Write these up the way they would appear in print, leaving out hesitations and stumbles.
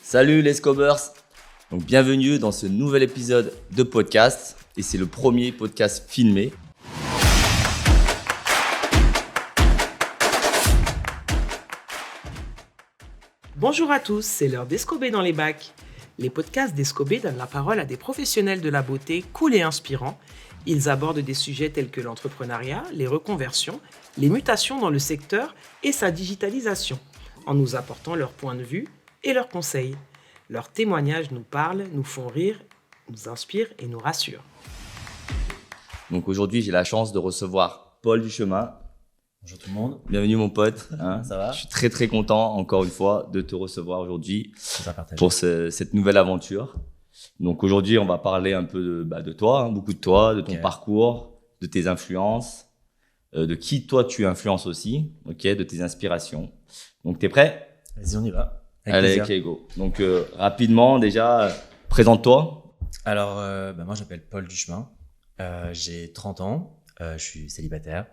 Salut les Scobers. Donc bienvenue dans ce nouvel épisode de podcast et c'est le premier podcast filmé. Bonjour à tous, c'est l'heure d'Escobé dans les bacs. Les podcasts d'Escobé donnent la parole à des professionnels de la beauté cool et inspirants. Ils abordent des sujets tels que l'entrepreneuriat, les reconversions, les mutations dans le secteur et sa digitalisation, en nous apportant leur point de vue et leurs conseils. Leurs témoignages nous parlent, nous font rire, nous inspirent et nous rassurent. Donc aujourd'hui, j'ai la chance de recevoir Paul Duchemin. Bonjour tout le monde. Bienvenue mon pote. Ça va? Je suis très très content encore une fois de te recevoir aujourd'hui pour cette nouvelle aventure. Donc aujourd'hui, on va parler un peu de toi, beaucoup de toi, de ton parcours, de tes influences, de qui toi tu influences aussi, de tes inspirations. Donc t'es prêt? Vas-y, on y va. Allez, ok, go. Donc rapidement déjà, présente-toi. Alors, moi je m'appelle Paul Duchemin, j'ai 30 ans, je suis célibataire.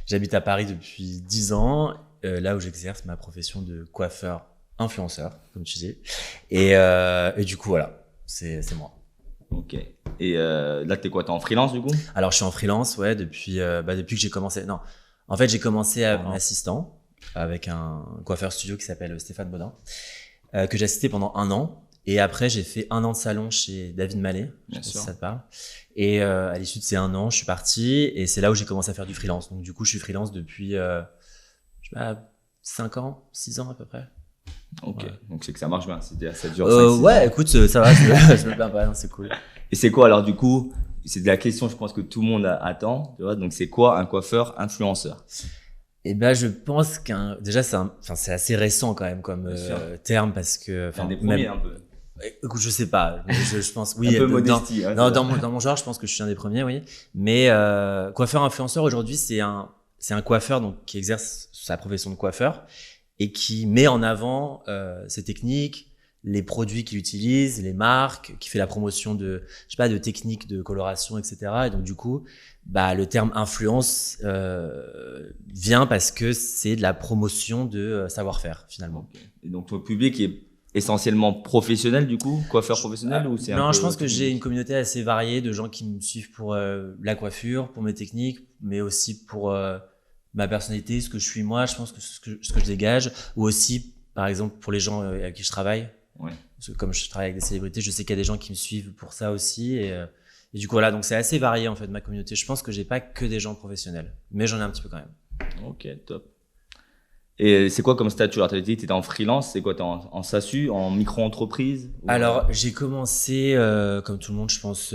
J'habite à Paris depuis 10 ans, là où j'exerce ma profession de coiffeur influenceur, comme tu dis. Et du coup, voilà, c'est moi. Ok. Et là, t'es quoi? T'es en freelance du coup? Alors, je suis en freelance, ouais, depuis que j'ai commencé. Non, en fait, j'ai commencé en assistant avec un coiffeur studio qui s'appelle Stéphane Baudin, que j'ai assisté pendant 1 an. Et après, j'ai fait 1 an de salon chez David Mallet, je sais pas si ça te parle. Et à l'issue de ces 1 an, je suis parti et c'est là où j'ai commencé à faire du freelance. Donc du coup, je suis freelance depuis 5 ans, 6 ans à peu près. Ok, ouais. Donc c'est que ça marche bien, c'est-à-dire ça dure 5-6 ouais, ans. écoute, ça va, je me plains pas, c'est cool. Et c'est quoi alors du coup? C'est de la question, je pense que tout le monde attend, tu vois. Donc c'est quoi un coiffeur influenceur? Et je pense déjà c'est assez récent quand même comme terme parce que un des premiers un peu. Écoute, je sais pas, je pense oui. Un peu modestie. Dans mon genre, je pense que je suis un des premiers, oui. Mais coiffeur influenceur aujourd'hui, c'est un coiffeur donc qui exerce sa profession de coiffeur et qui met en avant ses techniques, les produits qu'il utilise, les marques, qui fait la promotion de techniques de coloration, etc. Et donc du coup, le terme influence vient parce que c'est de la promotion de savoir-faire finalement. Okay. Et donc ton public est essentiellement professionnel du coup, coiffeur professionnel ou c'est Non, je pense que j'ai une communauté assez variée de gens qui me suivent pour la coiffure, pour mes techniques, mais aussi pour ma personnalité, ce que je suis moi, je pense que ce que je dégage, ou aussi par exemple pour les gens avec qui je travaille. Ouais. Parce que comme je travaille avec des célébrités, je sais qu'il y a des gens qui me suivent pour ça aussi et du coup voilà, donc c'est assez varié en fait ma communauté. Je pense que j'ai pas que des gens professionnels, mais j'en ai un petit peu quand même. Ok, top. Et c'est quoi comme statut? Alors, tu as dit que tu étais en freelance, c'est quoi? Tu es en SASU, en micro-entreprise? Alors, j'ai commencé, comme tout le monde, je pense,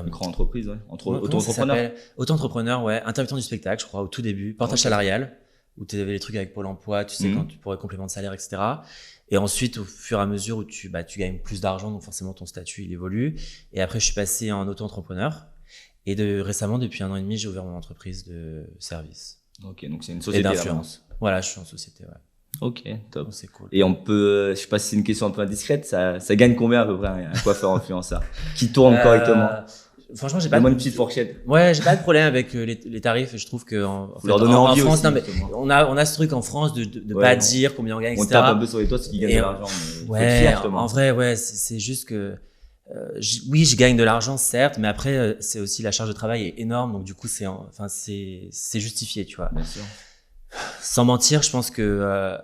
micro-entreprise, ouais. Auto-entrepreneur. Auto-entrepreneur, ouais. Intermittent du spectacle, je crois, au tout début. Portage salarial, où tu avais les trucs avec Pôle emploi, tu sais, quand tu pourrais complément de salaire, etc. Et ensuite, au fur et à mesure où tu gagnes plus d'argent, donc forcément ton statut, il évolue. Et après, je suis passé en auto-entrepreneur. Et récemment, depuis 1 an et demi, j'ai ouvert mon entreprise de service. Ok, donc c'est une société d'influence. Voilà, je suis en société, ouais. Ok, top. Donc, c'est cool. Et on peut, je sais pas si c'est une question un peu indiscrète, ça gagne combien à peu près un coiffeur influenceur qui tourne correctement? Franchement, j'ai pas une petite fourchette. Ouais, j'ai pas de problème avec les tarifs. Je trouve que leur donner envie France, aussi, non, mais on a ce truc en France de pas dire combien on gagne, etc. On tape un peu sur les toits, c'est qu'ils gagnent de l'argent. Ouais, en vrai, ouais, c'est juste que oui, je gagne de l'argent certes, mais après c'est aussi la charge de travail est énorme, donc du coup c'est justifié, tu vois. Bien sûr. Sans mentir, je pense que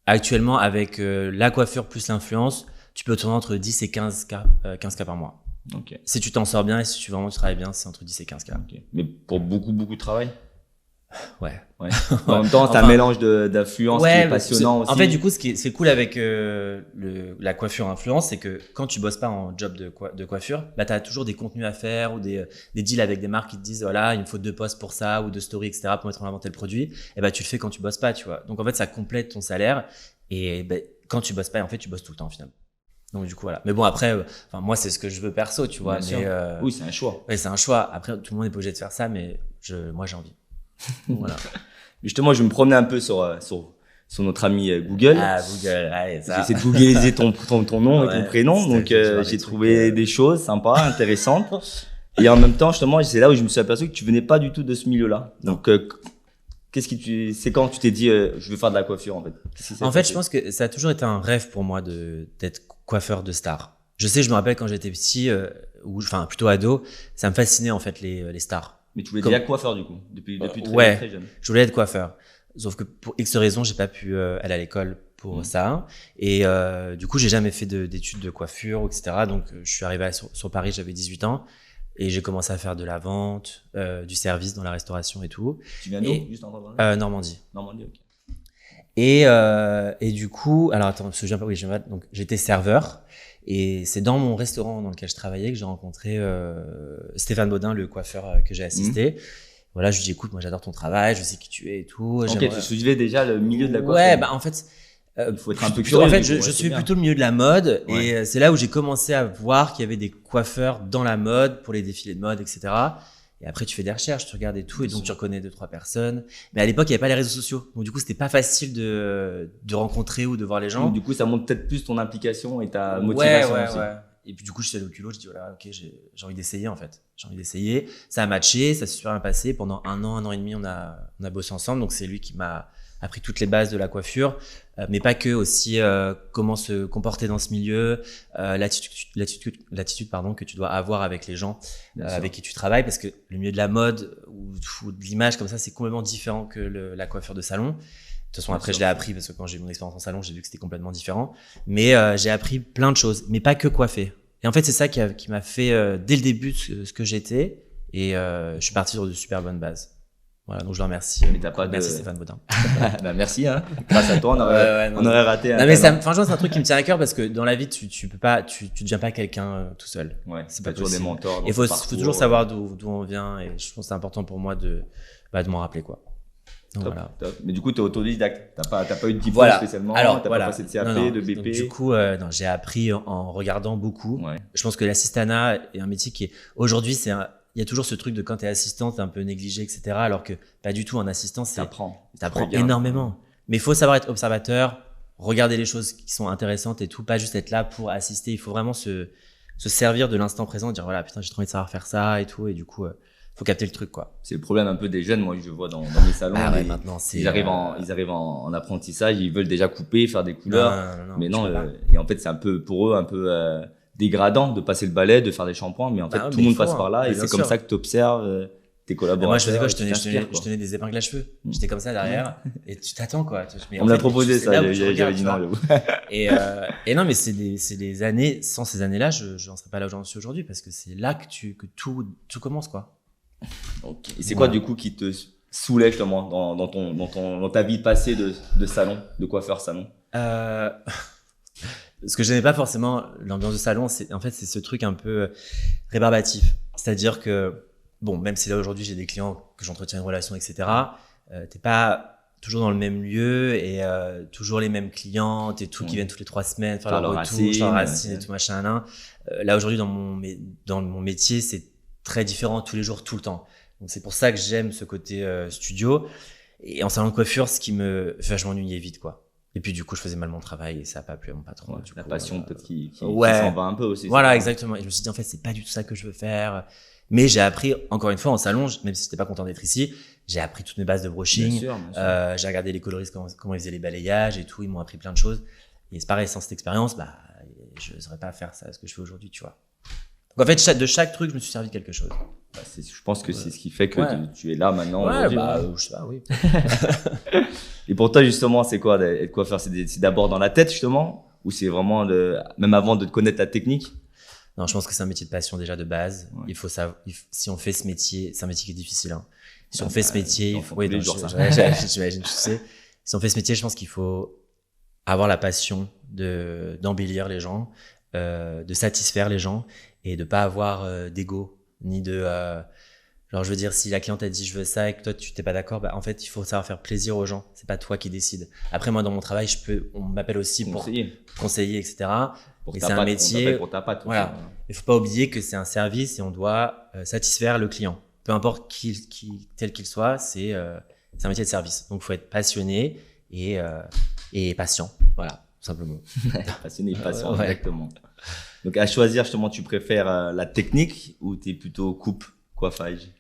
actuellement avec la coiffure plus l'influence, tu peux tourner entre 10 et 15K par mois. Okay. Si tu t'en sors bien et si tu travailles bien, c'est entre 10 et 15K. Okay. Mais pour beaucoup de travail? Ouais. En même temps, c'est un mélange d'influence qui est passionnant aussi. En fait, du coup, c'est cool avec la coiffure influence, c'est que quand tu bosses pas en job de coiffure, t'as toujours des contenus à faire ou des deals avec des marques qui te disent voilà, il me faut 2 posts pour ça ou 2 stories, etc. pour mettre en avant tel produit. Et tu le fais quand tu bosses pas, tu vois. Donc en fait, ça complète ton salaire et quand tu bosses pas, en fait, tu bosses tout le temps finalement. Donc du coup voilà. Mais bon après, moi c'est ce que je veux perso, tu vois. Mais oui, c'est un choix. Ouais, c'est un choix. Après, tout le monde est pas obligé de faire ça, mais moi j'ai envie. Voilà. Justement, je me promenais un peu sur notre ami Google. Ah, Google, allez, ça. J'ai essayé de googliser ton nom et ton prénom, donc j'ai trouvé des choses sympas, intéressantes. Et en même temps, justement, c'est là où je me suis aperçu que tu venais pas du tout de ce milieu-là. Donc, C'est quand tu t'es dit, je veux faire de la coiffure, en fait? En fait, je pense que ça a toujours été un rêve pour moi d'être coiffeur de star. Je me rappelle quand j'étais petit, enfin, plutôt ado, ça me fascinait, en fait, les stars. Mais tu voulais déjà coiffeur, du coup, depuis très jeune. Je voulais être coiffeur. Sauf que pour X raisons, j'ai pas pu aller à l'école pour ça. Et du coup, j'ai jamais fait d'études de coiffure, etc. Donc, je suis arrivé sur Paris, j'avais 18 ans. Et j'ai commencé à faire de la vente, du service dans la restauration et tout. Tu viens d'où, juste en Normandie? Normandie. Normandie, ok. Et du coup, alors attends, parce que je viens pas, oui, donc j'étais serveur. Et c'est dans mon restaurant dans lequel je travaillais que j'ai rencontré Stéphane Baudin, le coiffeur que j'ai assisté. Voilà, je lui dis, écoute, moi j'adore ton travail, je sais qui tu es et tout. Ok, tu suivais déjà le milieu de la coiffure. Ouais, bah en fait, il faut être un peu curieux. En fait, je suis plutôt le milieu de la mode, et c'est là où j'ai commencé à voir qu'il y avait des coiffeurs dans la mode pour les défilés de mode, etc. Et après, tu fais des recherches, tu regardes et tout, et donc tu reconnais 2-3 personnes. Mais à l'époque, il n'y avait pas les réseaux sociaux, donc du coup, c'était pas facile de rencontrer ou de voir les gens. Donc, du coup, ça montre peut-être plus ton implication et ta motivation. Ouais. Et puis du coup, je suis allé au culot, je dis voilà, ok, j'ai envie d'essayer en fait. J'ai envie d'essayer. Ça a matché, ça s'est super bien passé. Pendant un an et demi, on a bossé ensemble. Donc c'est lui qui m'a appris toutes les bases de la coiffure, mais pas que, aussi comment se comporter dans ce milieu, l'attitude que tu dois avoir avec les gens avec qui tu travailles, parce que le milieu de la mode ou de l'image comme ça, c'est complètement différent que la coiffure de salon. De toute façon, après, je l'ai appris parce que quand j'ai eu mon expérience en salon, j'ai vu que c'était complètement différent. Mais j'ai appris plein de choses, mais pas que coiffer. Et en fait, c'est ça qui m'a fait, dès le début, ce que j'étais. Et je suis parti sur de super bonnes bases. Voilà, donc je le remercie. Merci Stéphane Baudin. Bah, merci, hein. Grâce à toi, on aurait raté. Non, mais franchement, c'est un truc qui me tient à cœur, parce que dans la vie, tu peux pas, tu deviens pas quelqu'un tout seul. Ouais, c'est pas toujours des mentors. Il faut toujours savoir d'où on vient, et je pense que c'est important pour moi de m'en rappeler, quoi. Donc, top, voilà. top. Mais du coup, t'es autodidacte. T'as pas eu de diplôme spécialement. T'as pas passé de CAP, de BP. Donc, du coup, j'ai appris en regardant beaucoup. Ouais. Je pense que l'assistanat est un métier qui est, aujourd'hui, il y a toujours ce truc de quand t'es assistant, t'es un peu négligé, etc. Alors que pas du tout. Un assistant, t'apprends énormément. Mais il faut savoir être observateur, regarder les choses qui sont intéressantes et tout, pas juste être là pour assister. Il faut vraiment se servir de l'instant présent, dire voilà, putain, j'ai trop envie de savoir faire ça et tout. Et du coup, faut capter le truc, quoi. C'est le problème un peu des jeunes, moi, je vois dans mes salons. Ah ouais, maintenant, ils arrivent en apprentissage, ils veulent déjà couper, faire des couleurs. Mais non, et en fait, c'est un peu, pour eux, un peu, dégradant de passer le balai, de faire des shampoings, mais en fait, tout le monde passe par là, et c'est comme ça que tu observes tes collaborateurs. Moi, je faisais quoi? Je tenais des épingles à cheveux. J'étais comme ça derrière, et tu t'attends, quoi. On me l'a proposé, ça, j'avais dit non. Et non, mais c'est des années, sans ces années-là, je n'en serais pas là où j'en suis aujourd'hui, parce que c'est là que tout commence, quoi. Okay. Et c'est quoi du coup qui te soulève justement dans ta vie passée de salon, de coiffeur salon? Ce que j'aimais pas forcément l'ambiance de salon, c'est ce truc un peu rébarbatif. C'est-à-dire que bon, même si là aujourd'hui j'ai des clients que j'entretiens une relation, etc. T'es pas toujours dans le même lieu et toujours les mêmes clients et tout qui viennent toutes les 3 semaines faire leur retouche, leur racine et tout machin. Là aujourd'hui dans mon métier, c'est très différent tous les jours, tout le temps. Donc c'est pour ça que j'aime ce côté studio. Et en salon de coiffure, je m'ennuyais vite, quoi. Et puis du coup, je faisais mal mon travail et ça a pas plu à mon patron. La passion peut-être qui s'en va un peu aussi. Voilà, exactement. Et je me suis dit en fait, c'est pas du tout ça que je veux faire. Mais j'ai appris, encore une fois, en salon, même si j'étais pas content d'être ici, j'ai appris toutes mes bases de brushing. Bien sûr. J'ai regardé les coloristes, comment ils faisaient les balayages et tout. Ils m'ont appris plein de choses. Et c'est pareil, sans cette expérience, je saurais pas faire ça, ce que je fais aujourd'hui, tu vois. Donc en fait, de chaque truc, je me suis servi de quelque chose. Je pense que c'est ce qui fait que tu es là maintenant. Je sais pas, oui. Et pour toi, justement, c'est quoi être coiffeur? C'est d'abord dans la tête, justement? Ou c'est vraiment même avant de connaître la technique? Non, je pense que c'est un métier de passion déjà de base. Ouais. Il faut savoir, si on fait ce métier, c'est un métier qui est difficile, hein. Si on fait ce métier, il faut, j'imagine, tu sais. Si on fait ce métier, je pense qu'il faut avoir la passion d'embellir les gens, de satisfaire les gens et de pas avoir d'ego, ni de, genre, je veux dire, si la cliente a dit je veux ça et que toi tu t'es pas d'accord, en fait, il faut savoir faire plaisir aux gens. C'est pas toi qui décides. Après, moi, dans mon travail, on m'appelle aussi pour conseiller, etc. Et c'est un métier. Pour ta patte, voilà. Il faut pas oublier que c'est un service et on doit satisfaire le client. Peu importe tel qu'il soit, c'est un métier de service. Donc, il faut être passionné et patient. Voilà, tout simplement. Passionné et patient, exactement. Donc, à choisir, justement, tu préfères la technique ou t'es plutôt coupe, coiffage?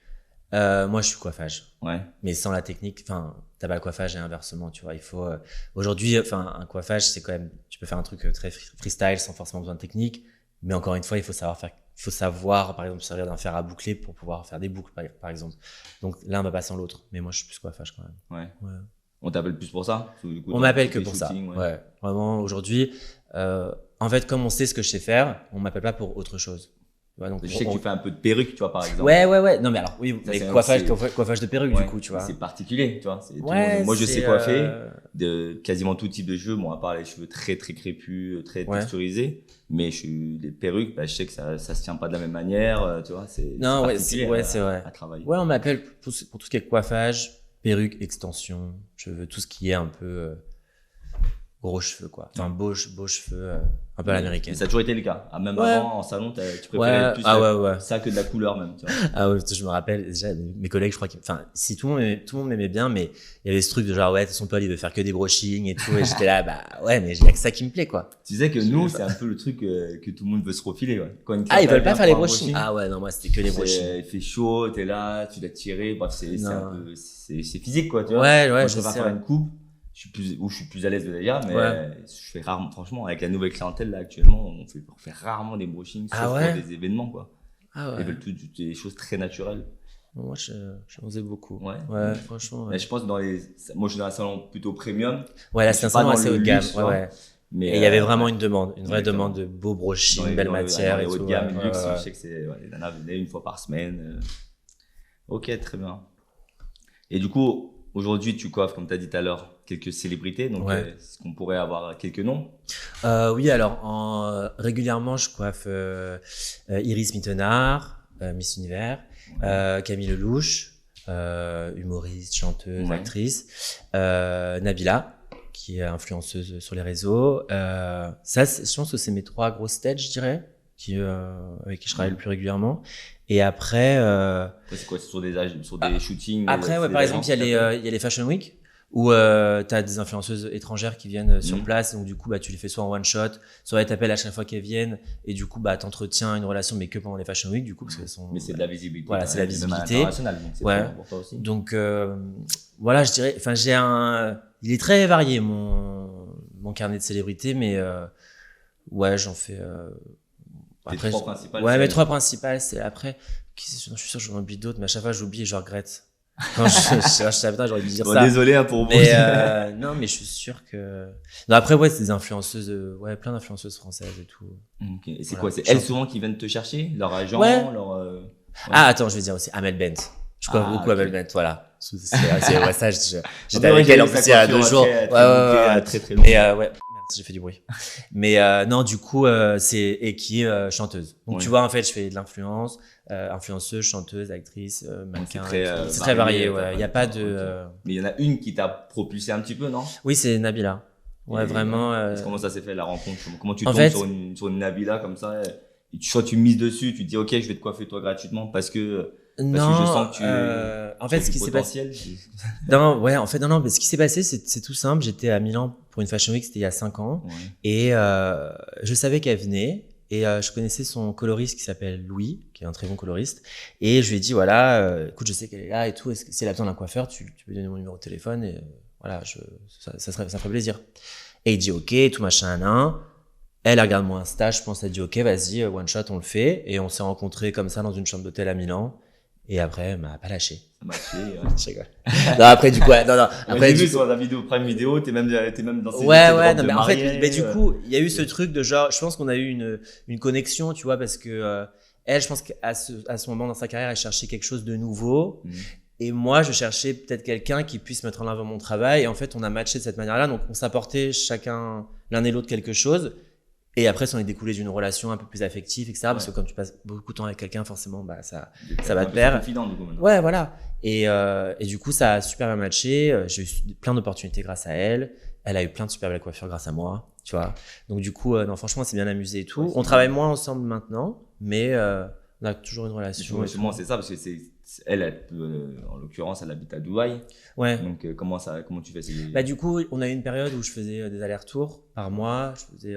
Moi, je suis coiffage. Ouais. Mais sans la technique, enfin, t'as pas le coiffage et inversement, tu vois. Il faut, aujourd'hui, enfin, un coiffage, c'est quand même, tu peux faire un truc très freestyle sans forcément besoin de technique. Mais encore une fois, il faut savoir, par exemple, servir d'un fer à boucler pour pouvoir faire des boucles, par exemple. Donc, l'un va pas sans l'autre. Mais moi, je suis plus coiffage quand même. Ouais. On t'appelle plus pour ça? Du coup, on m'appelle que pour ça. Ouais. Vraiment, aujourd'hui, en fait, comme on sait ce que je sais faire, on m'appelle pas pour autre chose. Ouais, donc je sais que tu fais un peu de perruque, tu vois, par exemple. Ouais. Non, mais alors, oui, ça, mais coiffage de perruque, du coup, tu vois. C'est particulier, tu vois. Moi, je sais coiffer de quasiment tout type de cheveux. Bon, à part les cheveux très, très crépus, très texturisés. Mais les perruques, je sais que ça se tient pas de la même manière, tu vois. C'est vrai. À travailler. Ouais, on m'appelle pour tout ce qui est coiffage, perruque, extension, cheveux, tout ce qui est un peu gros cheveux, quoi. Enfin, beaux cheveux, un peu à l'américaine. Ça a toujours été le cas. Même avant, en salon, tu préférais plus ça que de la couleur, même. Tu vois. Ah ouais, je me rappelle, déjà, mes collègues, je crois si tout le monde m'aimait bien, mais il y avait ce truc de genre, ouais, de toute façon, Paul, il veut faire que des brushings et tout. Et j'étais là, ouais, mais il y a que ça qui me plaît, quoi. Tu sais que nous, c'est un peu le truc que tout le monde veut se refiler, ouais. Ils veulent pas faire les brushings. Ah ouais, non, moi, c'était que les brushings. Il fait chaud, t'es là, tu dois tirer. Bref, c'est physique, quoi, tu vois. Ouais, moi, je vais faire une coupe. Je suis plus à l'aise d'ailleurs, mais je fais rarement, franchement, avec la nouvelle clientèle là actuellement, on fait rarement des brushings, sauf pour des événements, quoi. Ils veulent des choses très naturelles. Moi, j'en faisais beaucoup. Ouais, franchement. Mais je pense moi, je suis dans un salon plutôt premium. Ouais, là, c'est un salon assez haut de gamme. Ouais. Mais et il y avait vraiment une vraie demande de beaux brushings, belle matière et tout. Haut de gamme, luxe, je sais que les nanas venaient une fois par semaine. Ok, très bien. Et du coup, aujourd'hui, tu coiffes, comme tu as dit tout à l'heure, quelques célébrités, donc est-ce qu'on pourrait avoir quelques noms? Oui, alors régulièrement, je coiffe Iris Mittenard, Miss Univers, Camille Lelouch, humoriste, chanteuse, actrice, Nabila, qui est influenceuse sur les réseaux. Je pense que c'est mes 3 grosses têtes, je dirais, avec qui je travaille le plus régulièrement. Et après, c'est quoi? C'est sur des shootings? Après, par exemple, il y a les Fashion Week où t'as des influenceuses étrangères qui viennent sur place, donc du coup tu les fais soit en one shot, soit elles t'appellent à chaque fois qu'elles viennent, et du coup t'entretiens une relation, mais que pendant les Fashion Week, du coup, parce qu'elles sont. Mais c'est de la visibilité. Voilà, c'est de la visibilité. Internationale, donc c'est très pour toi aussi. Donc voilà, je dirais, enfin il est très varié mon carnet de célébrités, mais j'en fais. Après, 3 principales. Ouais, mes 3 principales, c'est après. Je suis sûr que j'en oublie d'autres, mais à chaque fois j'oublie et je regrette. Quand putain, j'aurais dû dire ça. Désolé pour vous. Mais non, mais je suis sûr que. Non, après, c'est des influenceuses, plein d'influenceuses françaises et tout. Okay. Et c'est quoi? C'est elles souvent qui viennent te chercher? Leur agent? Ah, attends, je vais dire aussi Amel Bent. Je coiffe beaucoup Amel Bent, voilà. Ça, j'étais avec elle en plus il y a 2 jours. Très, très long. Et j'ai fait du bruit. Mais non, du coup, et qui est chanteuse. Donc tu vois, en fait, je fais de l'influence, influenceuse, chanteuse, actrice, mannequin. C'est très varié, Il n'y a pas de. Mais il y en a une qui t'a propulsé un petit peu, non? Oui, c'est Nabila. Ouais, vraiment. Comment ça s'est fait la rencontre? Comment tu tombes sur une Nabila comme ça? Soit tu mises dessus, tu te dis ok, je vais te coiffer toi gratuitement parce que je sens que tu. En fait, ce qui s'est passé. Non, mais ce qui s'est passé, c'est tout simple. J'étais à Milan pour une Fashion Week, c'était il y a 5 ans. Et je savais qu'elle venait. Et je connaissais son coloriste qui s'appelle Louis, qui est un très bon coloriste. Et je lui ai dit, voilà, écoute, je sais qu'elle est là et tout. Si elle a besoin d'un coiffeur, tu peux lui donner mon numéro de téléphone. Et voilà, ça ferait plaisir. Et il dit, ok, tout machin, Elle regarde mon Insta, je pense, elle dit, ok, vas-y, one shot, on le fait. Et on s'est rencontrés comme ça dans une chambre d'hôtel à Milan. Et après, elle m'a pas lâché. Ça m'a tué. Je rigole. Non, après, du coup, Après, j'ai vu sur la vidéo, Prime Vidéo, t'es même dans ces. Non, mais en fait, du coup, il y a eu ce truc de genre, je pense qu'on a eu une connexion, tu vois, parce que, elle, je pense qu'à ce moment dans sa carrière, elle cherchait quelque chose de nouveau. Et moi, je cherchais peut-être quelqu'un qui puisse mettre en avant mon travail. Et en fait, on a matché de cette manière-là. Donc, on s'apportait chacun, l'un et l'autre, quelque chose. Et après, ça en est découlé d'une relation un peu plus affective, etc. Parce que quand tu passes beaucoup de temps avec quelqu'un, forcément, ça va de pair. Ouais, voilà. Et du coup, ça a super bien matché. J'ai eu plein d'opportunités grâce à elle. Elle a eu plein de super belles coiffures grâce à moi, tu vois. Donc, du coup, non, franchement, on s'est bien amusé et tout. On travaille moins ensemble maintenant, mais on a toujours une relation. Justement, c'est ça, parce que elle en l'occurrence, elle habite à Dubaï. Ouais. Donc, comment tu fais Bah, du coup, on a eu une période où je faisais des allers-retours par mois. Je faisais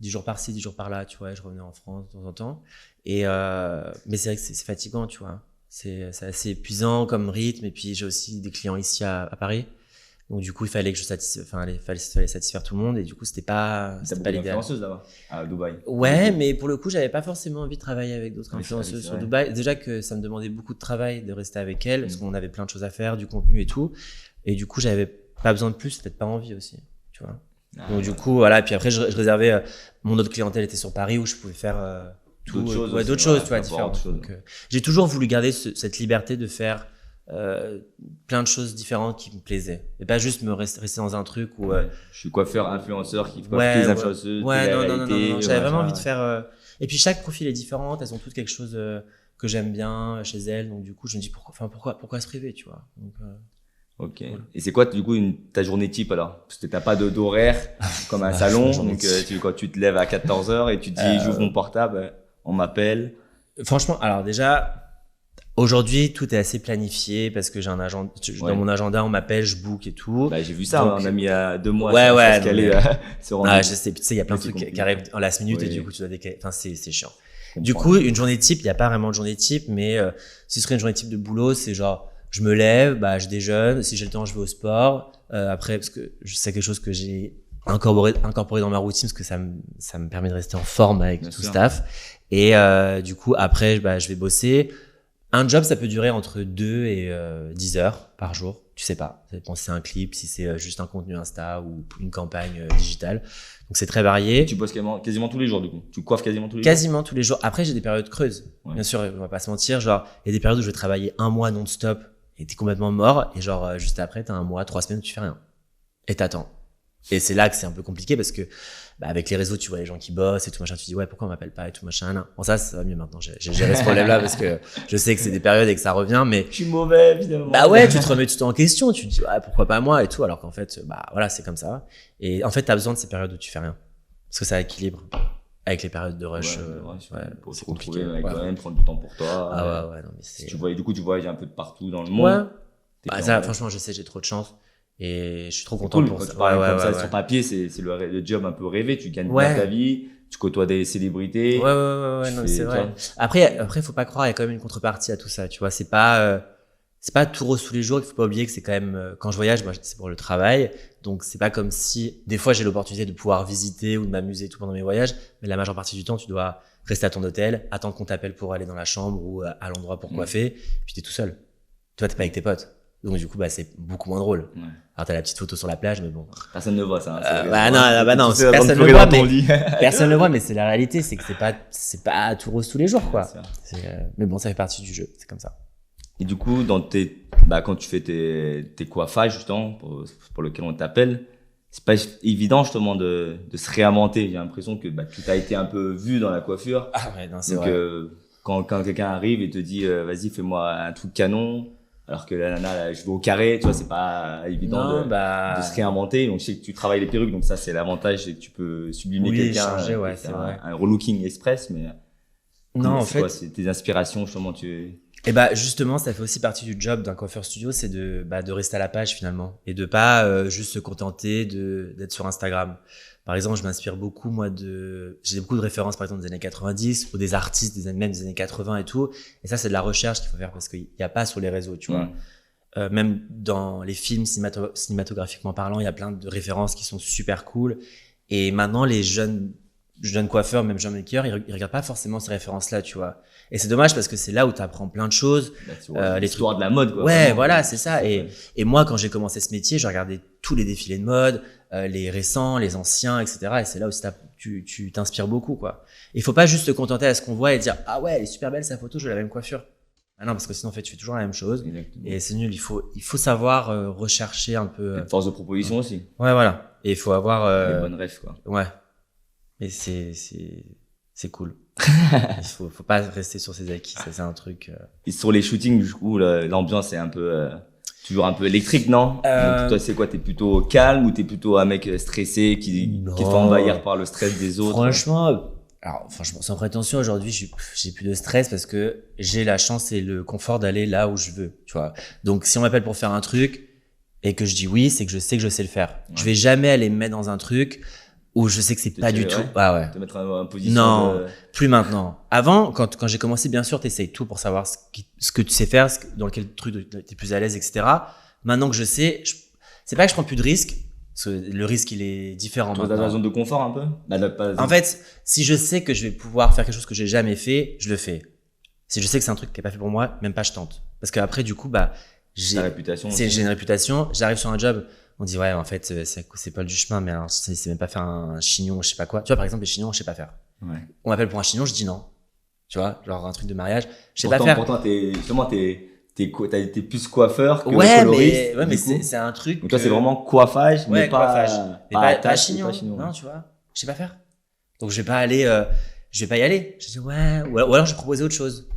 10 jours par-ci, 10 jours par-là, tu vois, je revenais en France de temps en temps. Mais c'est vrai que c'est fatigant, tu vois. C'est assez épuisant comme rythme. Et puis, j'ai aussi des clients ici à Paris. Donc, du coup, il fallait que fallait satisfaire tout le monde. Et du coup, c'était pas l'idéal. D'influenceuses là-bas, à Dubaï. Ouais, mais pour le coup, j'avais pas forcément envie de travailler avec d'autres influenceuses sur Dubaï. Déjà que ça me demandait beaucoup de travail de rester avec elles, parce qu'on avait plein de choses à faire, du contenu et tout. Et du coup, j'avais pas besoin de plus, peut-être pas envie aussi, tu vois. Donc, du coup, voilà. Et puis après, je réservais, mon autre clientèle était sur Paris où je pouvais faire, d'autres choses, tu vois, différentes. Donc, j'ai toujours voulu garder cette liberté de faire plein de choses différentes qui me plaisaient et pas juste me rester dans un truc où je suis coiffeur influenceur qui coiffe les influenceuses non, j'avais vraiment envie de faire et puis chaque profil est différent, elles ont toutes quelque chose que j'aime bien chez elles, donc du coup je me dis pourquoi se priver, tu vois. Donc, ok. Voilà. Et c'est quoi du coup ta journée type alors? Parce que t'as pas d'horaire comme un salon, donc quand tu te lèves à 14h et tu te dis j'ouvre mon portable, on m'appelle. Franchement, alors déjà aujourd'hui, tout est assez planifié parce que j'ai un agenda. Dans mon agenda, on m'appelle, je book et tout. Bah, j'ai vu ça, donc, on a mis 2 mois. Je sais, tu sais, il y a plein de trucs qui arrivent en last minute et du coup, tu dois décaler. Enfin, c'est chiant. Du coup, une journée type, il n'y a pas vraiment de journée type, mais si ce serait une journée type de boulot, c'est genre, je me lève, je déjeune. Si j'ai le temps, je vais au sport. Après, parce que c'est quelque chose que j'ai incorporé dans ma routine parce que ça me permet de rester en forme avec tout le staff. Et du coup, après, je vais bosser. Un job, ça peut durer entre 2 et 10 heures par jour. Tu sais pas. Ça dépend si c'est un clip, si c'est juste un contenu Insta ou une campagne digitale. Donc, c'est très varié. Et tu bosses quasiment tous les jours, du coup. Tu coiffes quasiment tous les jours. Quasiment tous les jours. Après, j'ai des périodes creuses. Bien sûr, on va pas se mentir. Genre, il y a des périodes où je vais travailler 1 mois non-stop et t'es complètement mort. Et genre, juste après, t'as 1 mois, 3 semaines où tu fais rien. Et t'attends. Et c'est là que c'est un peu compliqué parce que avec les réseaux, tu vois les gens qui bossent et tout machin, tu dis ouais, pourquoi on m'appelle pas et tout machin. Non. Bon, ça va mieux maintenant. J'ai géré ce problème-là parce que je sais que c'est des périodes et que ça revient, mais je suis mauvais évidemment. Ouais, tu te remets tout en question, tu te dis ouais, pourquoi pas moi et tout, alors qu'en fait voilà, c'est comme ça. Et en fait, t'as besoin de ces périodes où tu fais rien parce que ça équilibre avec les périodes de rush. Pour se compliqué. Avec toi-même, prendre du temps pour toi. Non, mais tu voyages un peu de partout dans le monde. Ça, franchement, je sais, j'ai trop de chance. Et je suis trop content cool, pour ça. Sur papier, c'est le job un peu rêvé. Tu gagnes bien ta vie, tu côtoies des célébrités. Non, c'est vrai. Après, faut pas croire, il y a quand même une contrepartie à tout ça. Tu vois, c'est pas tout rose tous les jours. Il faut pas oublier que c'est quand même, quand je voyage, moi, c'est pour le travail. Donc, c'est pas comme si, des fois, j'ai l'opportunité de pouvoir visiter ou de m'amuser tout pendant mes voyages. Mais la majeure partie du temps, tu dois rester à ton hôtel, attendre qu'on t'appelle pour aller dans la chambre ou à l'endroit pour coiffer. Puis t'es tout seul. Tu vois, t'es pas avec tes potes. Donc du coup c'est beaucoup moins drôle. Alors t'as la petite photo sur la plage, mais bon. Personne ne voit ça. Non, personne ne voit, mais personne ne voit, mais c'est la réalité, c'est que c'est pas tout rose tous les jours, quoi. Mais bon, ça fait partie du jeu, c'est comme ça. Et du coup, quand tu fais tes coiffages justement pour lequel on t'appelle, c'est pas évident justement de se réinventer. J'ai l'impression que tout a été un peu vu dans la coiffure. Ah ouais, non, c'est vrai. Donc quand quelqu'un arrive et te dit vas-y fais-moi un truc canon. Alors que la nana, là, je vais au carré, tu vois, c'est pas évident de se réinventer. Donc, je sais que tu travailles les perruques, donc ça, c'est l'avantage, c'est que tu peux sublimer quelqu'un, changer, c'est vrai. Un relooking express, mais non, en fait, c'est tes inspirations, justement, justement, ça fait aussi partie du job d'un coiffeur studio, c'est de rester à la page finalement et de pas juste se contenter d'être sur Instagram. Par exemple, je m'inspire beaucoup, j'ai beaucoup de références, par exemple, des années 90 ou des artistes même des années 80 et tout. Et ça, c'est de la recherche qu'il faut faire parce qu'il n'y a pas sur les réseaux, tu vois. Même dans les films, cinématographiquement parlant, il y a plein de références qui sont super cool. Et maintenant, les jeunes coiffeurs, même jeunes makers, ils regardent pas forcément ces références-là, tu vois. Et c'est dommage parce que c'est là où tu apprends plein de choses. L'histoire de la mode, quoi. Ouais, vraiment, voilà, c'est ça. Et moi, quand j'ai commencé ce métier, je regardais tous les défilés de mode, les récents, les anciens, etc. Et c'est là où tu t'inspires beaucoup, quoi. Il faut pas juste te contenter à ce qu'on voit et dire ah ouais, elle est super belle sa photo, je veux la même coiffure. Ah non, parce que sinon en fait tu fais toujours la même chose. Exactement. Et c'est nul. Il faut savoir rechercher un peu. Force de proposition aussi. Ouais, voilà. Et il faut avoir les bonnes rêves, quoi. Ouais. Et c'est cool. Il faut pas rester sur ses acquis, ça c'est un truc. Et sur les shootings, du coup, l'ambiance est un peu toujours un peu électrique, non? Donc, toi, c'est quoi? T'es plutôt calme ou t'es plutôt un mec stressé qui te fait envahir par le stress des autres? Franchement, sans prétention, aujourd'hui, j'ai plus de stress parce que j'ai la chance et le confort d'aller là où je veux, tu vois. Donc, si on m'appelle pour faire un truc et que je dis oui, c'est que je sais le faire. Ouais. Je vais jamais aller me mettre dans un truc où je sais que c'est pas du tout. Te mettre en position. Non, plus maintenant. Avant, quand j'ai commencé, bien sûr, t'essayes tout pour savoir ce que tu sais faire, dans quel truc t'es plus à l'aise, etc. Maintenant que je sais, c'est pas que je prends plus de risques, parce que le risque, il est différent maintenant. Dans la zone de confort un peu? En fait, si je sais que je vais pouvoir faire quelque chose que j'ai jamais fait, je le fais. Si je sais que c'est un truc qui est pas fait pour moi, même pas je tente. Parce qu'après, du coup, j'ai une réputation, j'arrive sur un job, on dit ouais en fait c'est pas le du chemin, mais alors c'est même pas faire un chignon, je sais pas quoi. Tu vois, par exemple, les chignons, je sais pas faire. Ouais. On m'appelle pour un chignon, je dis non. Tu vois, genre un truc de mariage, je sais pas faire. Pourtant t'es plus coiffeur que coloriste. Mais c'est un truc. Donc toi c'est vraiment coiffage, mais pas chignon. Non, tu vois, je sais pas faire. Donc je vais pas y aller. Je dis ouais, ou alors je vais proposer autre chose.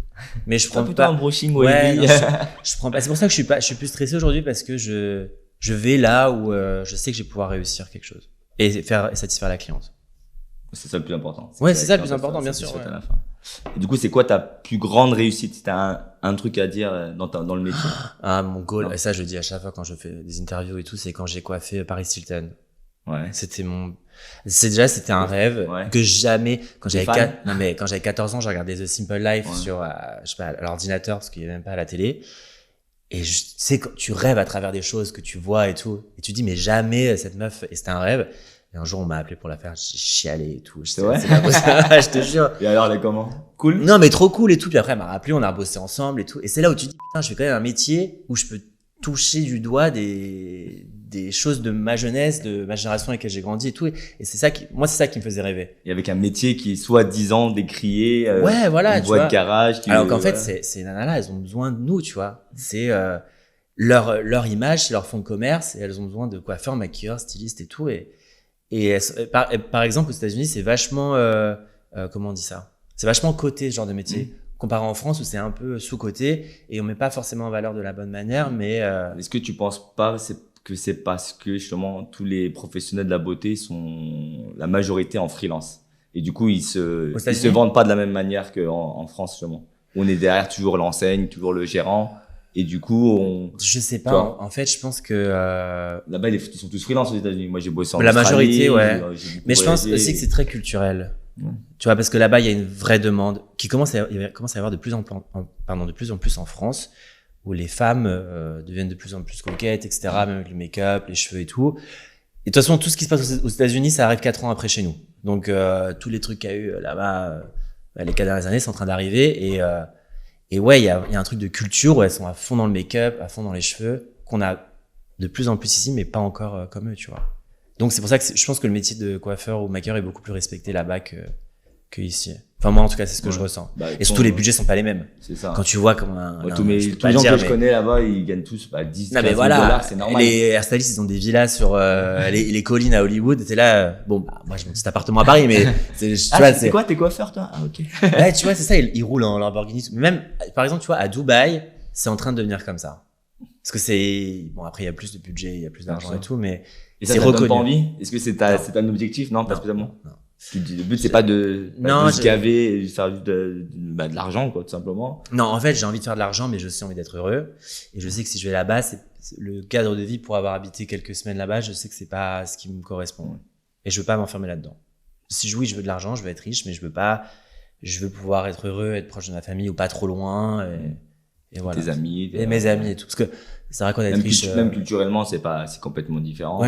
Mais je prends plutôt pas un brushing. Je prends pas. C'est pour ça que je suis plus stressé aujourd'hui, parce que je vais là où je sais que je vais pouvoir réussir quelque chose et satisfaire la cliente. C'est ça le plus important. Ouais, c'est ça le plus important, bien sûr. À la fin. Et du coup, c'est quoi ta plus grande réussite? Si t'as un truc à dire dans le métier. Mon goal, et ça je le dis à chaque fois quand je fais des interviews et tout, c'est quand j'ai coiffé Paris Hilton. Ouais. C'était un rêve que jamais, quand j'avais 14 ans, j'ai regardé The Simple Life sur, je sais pas, à l'ordinateur, parce qu'il y avait même pas à la télé. Et tu sais, quand tu rêves à travers des choses que tu vois et tout, et tu dis, mais jamais cette meuf, et c'était un rêve. Et un jour, on m'a appelé pour la faire, j'ai chialé et tout. C'est vrai? Je te jure. Et alors, elle est comment? Cool? Non, mais trop cool et tout. Puis après, elle m'a rappelé, on a bossé ensemble et tout. Et c'est là où tu dis, putain, je fais quand même un métier où je peux toucher du doigt des choses de ma jeunesse, de ma génération avec laquelle j'ai grandi et tout. Et c'est ça qui me faisait rêver. Et avec un métier qui est soi-disant décrié. Une voie de garage. Alors qu'en fait, ces nanas-là, elles ont besoin de nous, tu vois. C'est, leur image, c'est leur fonds de commerce, et elles ont besoin de coiffeurs, maquilleurs, stylistes et tout. Et par exemple, aux États-Unis, c'est vachement, comment on dit ça? C'est vachement coté, ce genre de métier. Comparé en France où c'est un peu sous-coté et on met pas forcément en valeur de la bonne manière, mais Est-ce que tu penses pas que c'est parce que justement tous les professionnels de la beauté sont la majorité en freelance et du coup ils se vendent pas de la même manière qu'en France justement. On est derrière toujours l'enseigne, toujours le gérant et du coup je sais pas. En fait, je pense que là-bas ils sont tous freelance aux États-Unis. Moi j'ai bossé en la Australie, majorité, mais je pense aussi que c'est très culturel. Tu vois, parce que là-bas, il y a une vraie demande qui commence à y avoir de plus en plus en France, où les femmes deviennent de plus en plus coquettes, etc., même avec le make-up, les cheveux et tout. Et de toute façon, tout ce qui se passe aux États-Unis, ça arrive 4 ans après chez nous. Donc, tous les trucs qu'il y a eu là-bas, les 4 dernières années, sont en train d'arriver. Et ouais, il y a un truc de culture où elles sont à fond dans le make-up, à fond dans les cheveux, qu'on a de plus en plus ici, mais pas encore comme eux, tu vois. Donc c'est pour ça que je pense que le métier de coiffeur ou maquilleur est beaucoup plus respecté là-bas que ici. Enfin moi en tout cas c'est ce que je ressens. Et surtout les budgets sont pas les mêmes. C'est ça. Quand tu vois comme tous les gens que je connais là-bas ils gagnent tous 10 $, c'est normal. Les hairstylistes ils ont des villas sur les collines à Hollywood. T'es là moi j'ai mon petit appartement à Paris mais c'est quoi t'es coiffeur toi? Ah ok. Ouais tu vois c'est ça ils roulent en Lamborghini. Même par exemple tu vois à Dubaï c'est en train de devenir comme ça. Parce que c'est après il y a plus de budget, il y a plus d'argent et tout mais et ça te donne pas envie? Est-ce que c'est un objectif? Non, pas spécialement. Non. Le but c'est pas de se gaver et faire de l'argent quoi tout simplement. Non, en fait, j'ai envie de faire de l'argent mais j'ai aussi envie d'être heureux et je sais que si je vais là-bas, c'est le cadre de vie pour avoir habité quelques semaines là-bas, je sais que c'est pas ce qui me correspond et je veux pas m'enfermer là-dedans. Si je veux de l'argent, je veux être riche mais je veux pouvoir être heureux, être proche de ma famille ou pas trop loin et voilà. Tes amis et mes amis et tout parce que c'est vrai qu'on est riche même culturellement c'est complètement différent.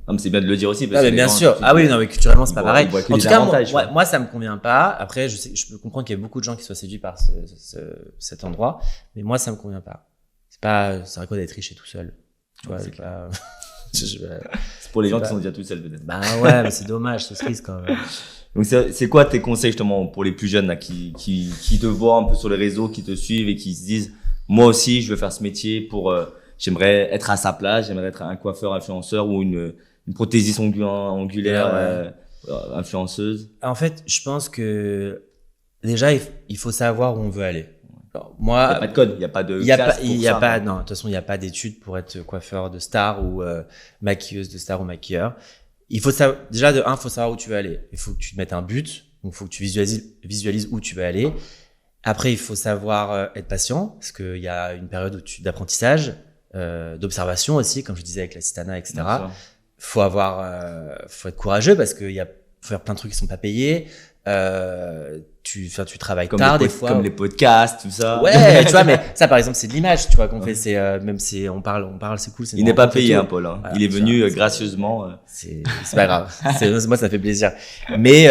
Non, mais c'est bien de le dire aussi parce que bien sûr. Mais culturellement c'est pas pareil. En tout cas moi ça me convient pas. Après je peux comprendre qu'il y a beaucoup de gens qui soient séduits par cet endroit, mais moi ça me convient pas. C'est vrai quoi d'être riche et tout seul. Tu vois, c'est pas c'est pour les gens qui sont déjà tout seuls peut-être. Mais c'est dommage, c'est triste quand même. Donc c'est quoi tes conseils justement pour les plus jeunes là qui te voient un peu sur les réseaux, qui te suivent et qui se disent moi aussi je veux faire ce métier pour j'aimerais être à sa place, j'aimerais être un coiffeur influenceur ou une prothésiste angulaire influenceuse? En fait, je pense que déjà il faut savoir où on veut aller. Alors, moi, il y a pas de code, il y a pas de classe non, de toute façon, il y a pas d'études pour être coiffeur de star ou maquilleuse de star ou maquilleur. Il faut savoir déjà faut savoir où tu veux aller. Il faut que tu te mettes un but, donc il faut que tu visualises où tu veux aller. Après, il faut savoir être patient parce qu'il y a une période d'apprentissage, d'observation aussi, comme je disais avec l'assistanat, etc. faut être courageux parce qu'il faut faire plein de trucs qui sont pas payés. Tu travailles comme tard des fois. Comme les podcasts, tout ça. Ouais, tu vois, mais ça, par exemple, c'est de l'image, tu vois, qu'on fait. On parle, c'est cool. Il n'est pas payé, hein, Paul. Voilà, il est venu gracieusement. C'est pas grave. Moi, ça fait plaisir. Mais,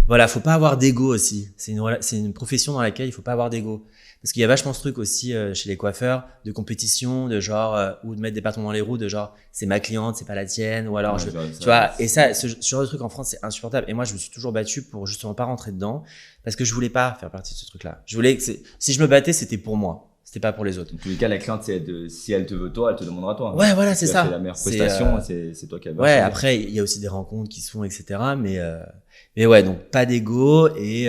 voilà, faut pas avoir d'ego aussi. C'est une profession dans laquelle il faut pas avoir d'ego. Parce qu'il y a vachement ce truc aussi chez les coiffeurs de compétition, de genre ou de mettre des bâtons dans les roues, de genre c'est ma cliente, c'est pas la tienne, ou alors tu vois. Et ça, ce genre de truc en France, c'est insupportable. Et moi, je me suis toujours battu pour justement pas rentrer dedans parce que je voulais pas faire partie de ce truc-là. Je voulais que si je me battais, c'était pour moi, c'était pas pour les autres. En tous les cas, la cliente, si elle te veut toi, elle te demandera toi. Ouais, voilà, c'est ça. La meilleure prestation, c'est toi qui as. Ouais, après il y a aussi des rencontres qui se font, etc. Mais ouais, donc pas d'ego et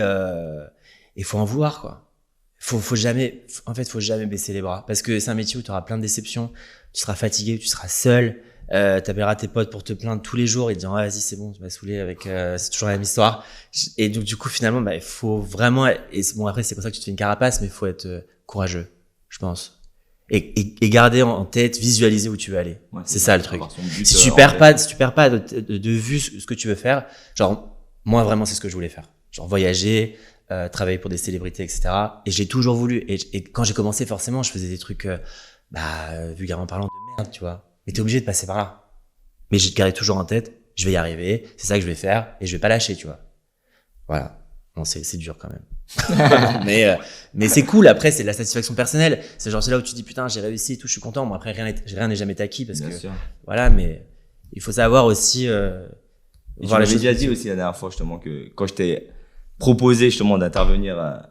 faut en vouloir quoi. Faut jamais baisser les bras parce que c'est un métier où tu auras plein de déceptions, tu seras fatigué, tu seras seul, t'appelleras tes potes pour te plaindre tous les jours et te dire vas-y c'est bon, tu m'as saoulé avec c'est toujours la même histoire. Et donc du coup finalement il faut vraiment après c'est pour ça que tu te fais une carapace mais il faut être courageux, je pense. Et garder en tête, visualiser où tu veux aller. Ouais, c'est ça le truc. Si tu perds pas de vue ce que tu veux faire, genre moi vraiment c'est ce que je voulais faire. Genre voyager, travailler pour des célébrités, etc. Et j'ai toujours voulu. Et quand j'ai commencé, forcément, je faisais des trucs, vulgairement parlant, de merde, tu vois. Mais t'es obligé de passer par là. Mais j'ai gardé toujours en tête, je vais y arriver, c'est ça que je vais faire, et je vais pas lâcher, tu vois. Voilà. Bon, c'est dur quand même. mais c'est cool. Après, c'est de la satisfaction personnelle. C'est genre, c'est là où tu dis, putain, j'ai réussi et tout, je suis content. Bon, après, rien n'est jamais acquis parce Bien que, sûr. Voilà, mais il faut savoir aussi, tu m'avais déjà dit aussi la dernière fois, justement, que quand je t'ai proposé, justement, d'intervenir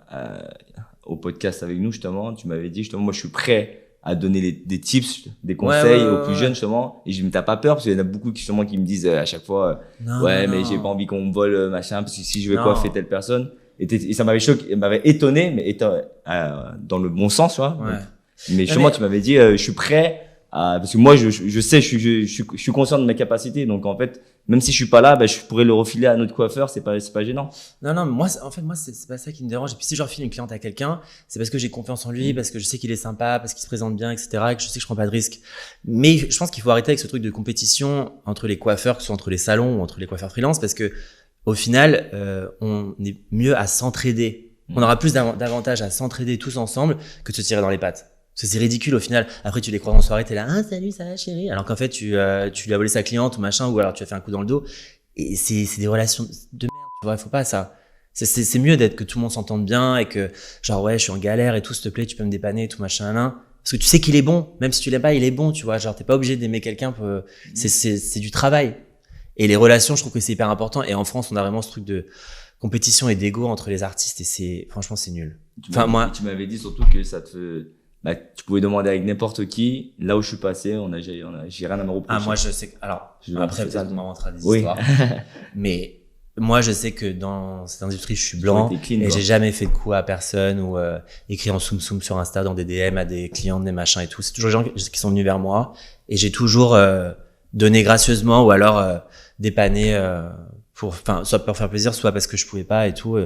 au podcast avec nous, justement, tu m'avais dit, justement, moi, je suis prêt à donner des tips, des conseils aux plus jeunes, justement. Et je me t'as pas peur, parce qu'il y en a beaucoup qui, justement, qui me disent à chaque fois, mais j'ai pas envie qu'on me vole, machin, parce que si je vais coiffer telle personne. Et ça m'avait choqué, m'avait étonné, mais dans le bon sens, tu vois. Ouais. Mais justement, tu m'avais dit, je suis prêt parce que moi, je sais, je suis conscient de mes capacités. Donc, en fait, même si je suis pas là, je pourrais le refiler à un autre coiffeur, c'est pas gênant. Non, moi, c'est pas ça qui me dérange. Et puis, si je refile une cliente à quelqu'un, c'est parce que j'ai confiance en lui, parce que je sais qu'il est sympa, parce qu'il se présente bien, etc., et que je sais que je prends pas de risque. Mais je pense qu'il faut arrêter avec ce truc de compétition entre les coiffeurs, que ce soit entre les salons ou entre les coiffeurs freelance, parce que, au final, on est mieux à s'entraider. On aura plus d'avantages à s'entraider tous ensemble que de se tirer dans les pattes. Parce que c'est ridicule au final. Après, tu les croises en soirée, t'es là, salut, ça va, chérie. Alors qu'en fait, tu lui as volé sa cliente ou machin, ou alors tu as fait un coup dans le dos. Et c'est des relations de merde, tu vois, faut pas ça. C'est mieux que tout le monde s'entende bien et que, genre, ouais, je suis en galère et tout, s'il te plaît, tu peux me dépanner et tout, machin, là. Parce que tu sais qu'il est bon. Même si tu l'aimes pas, il est bon, tu vois. Genre, t'es pas obligé d'aimer quelqu'un c'est du travail. Et les relations, je trouve que c'est hyper important. Et en France, on a vraiment ce truc de compétition et d'ego entre les artistes et franchement, c'est nul. Tu m'avais dit surtout que ça te, tu pouvais demander avec n'importe qui. Là où je suis passé, j'ai rien à me reprocher. Moi, je sais que, alors, après, peut-être qu'on inventera des histoires. Mais, moi, je sais que dans cette industrie, je suis blanc et j'ai jamais fait de coup à personne ou écrit en soum sur Insta dans des DM à des clients, des machins et tout. C'est toujours des gens qui sont venus vers moi et j'ai toujours donné gracieusement ou alors dépanné soit pour faire plaisir, soit parce que je pouvais pas et tout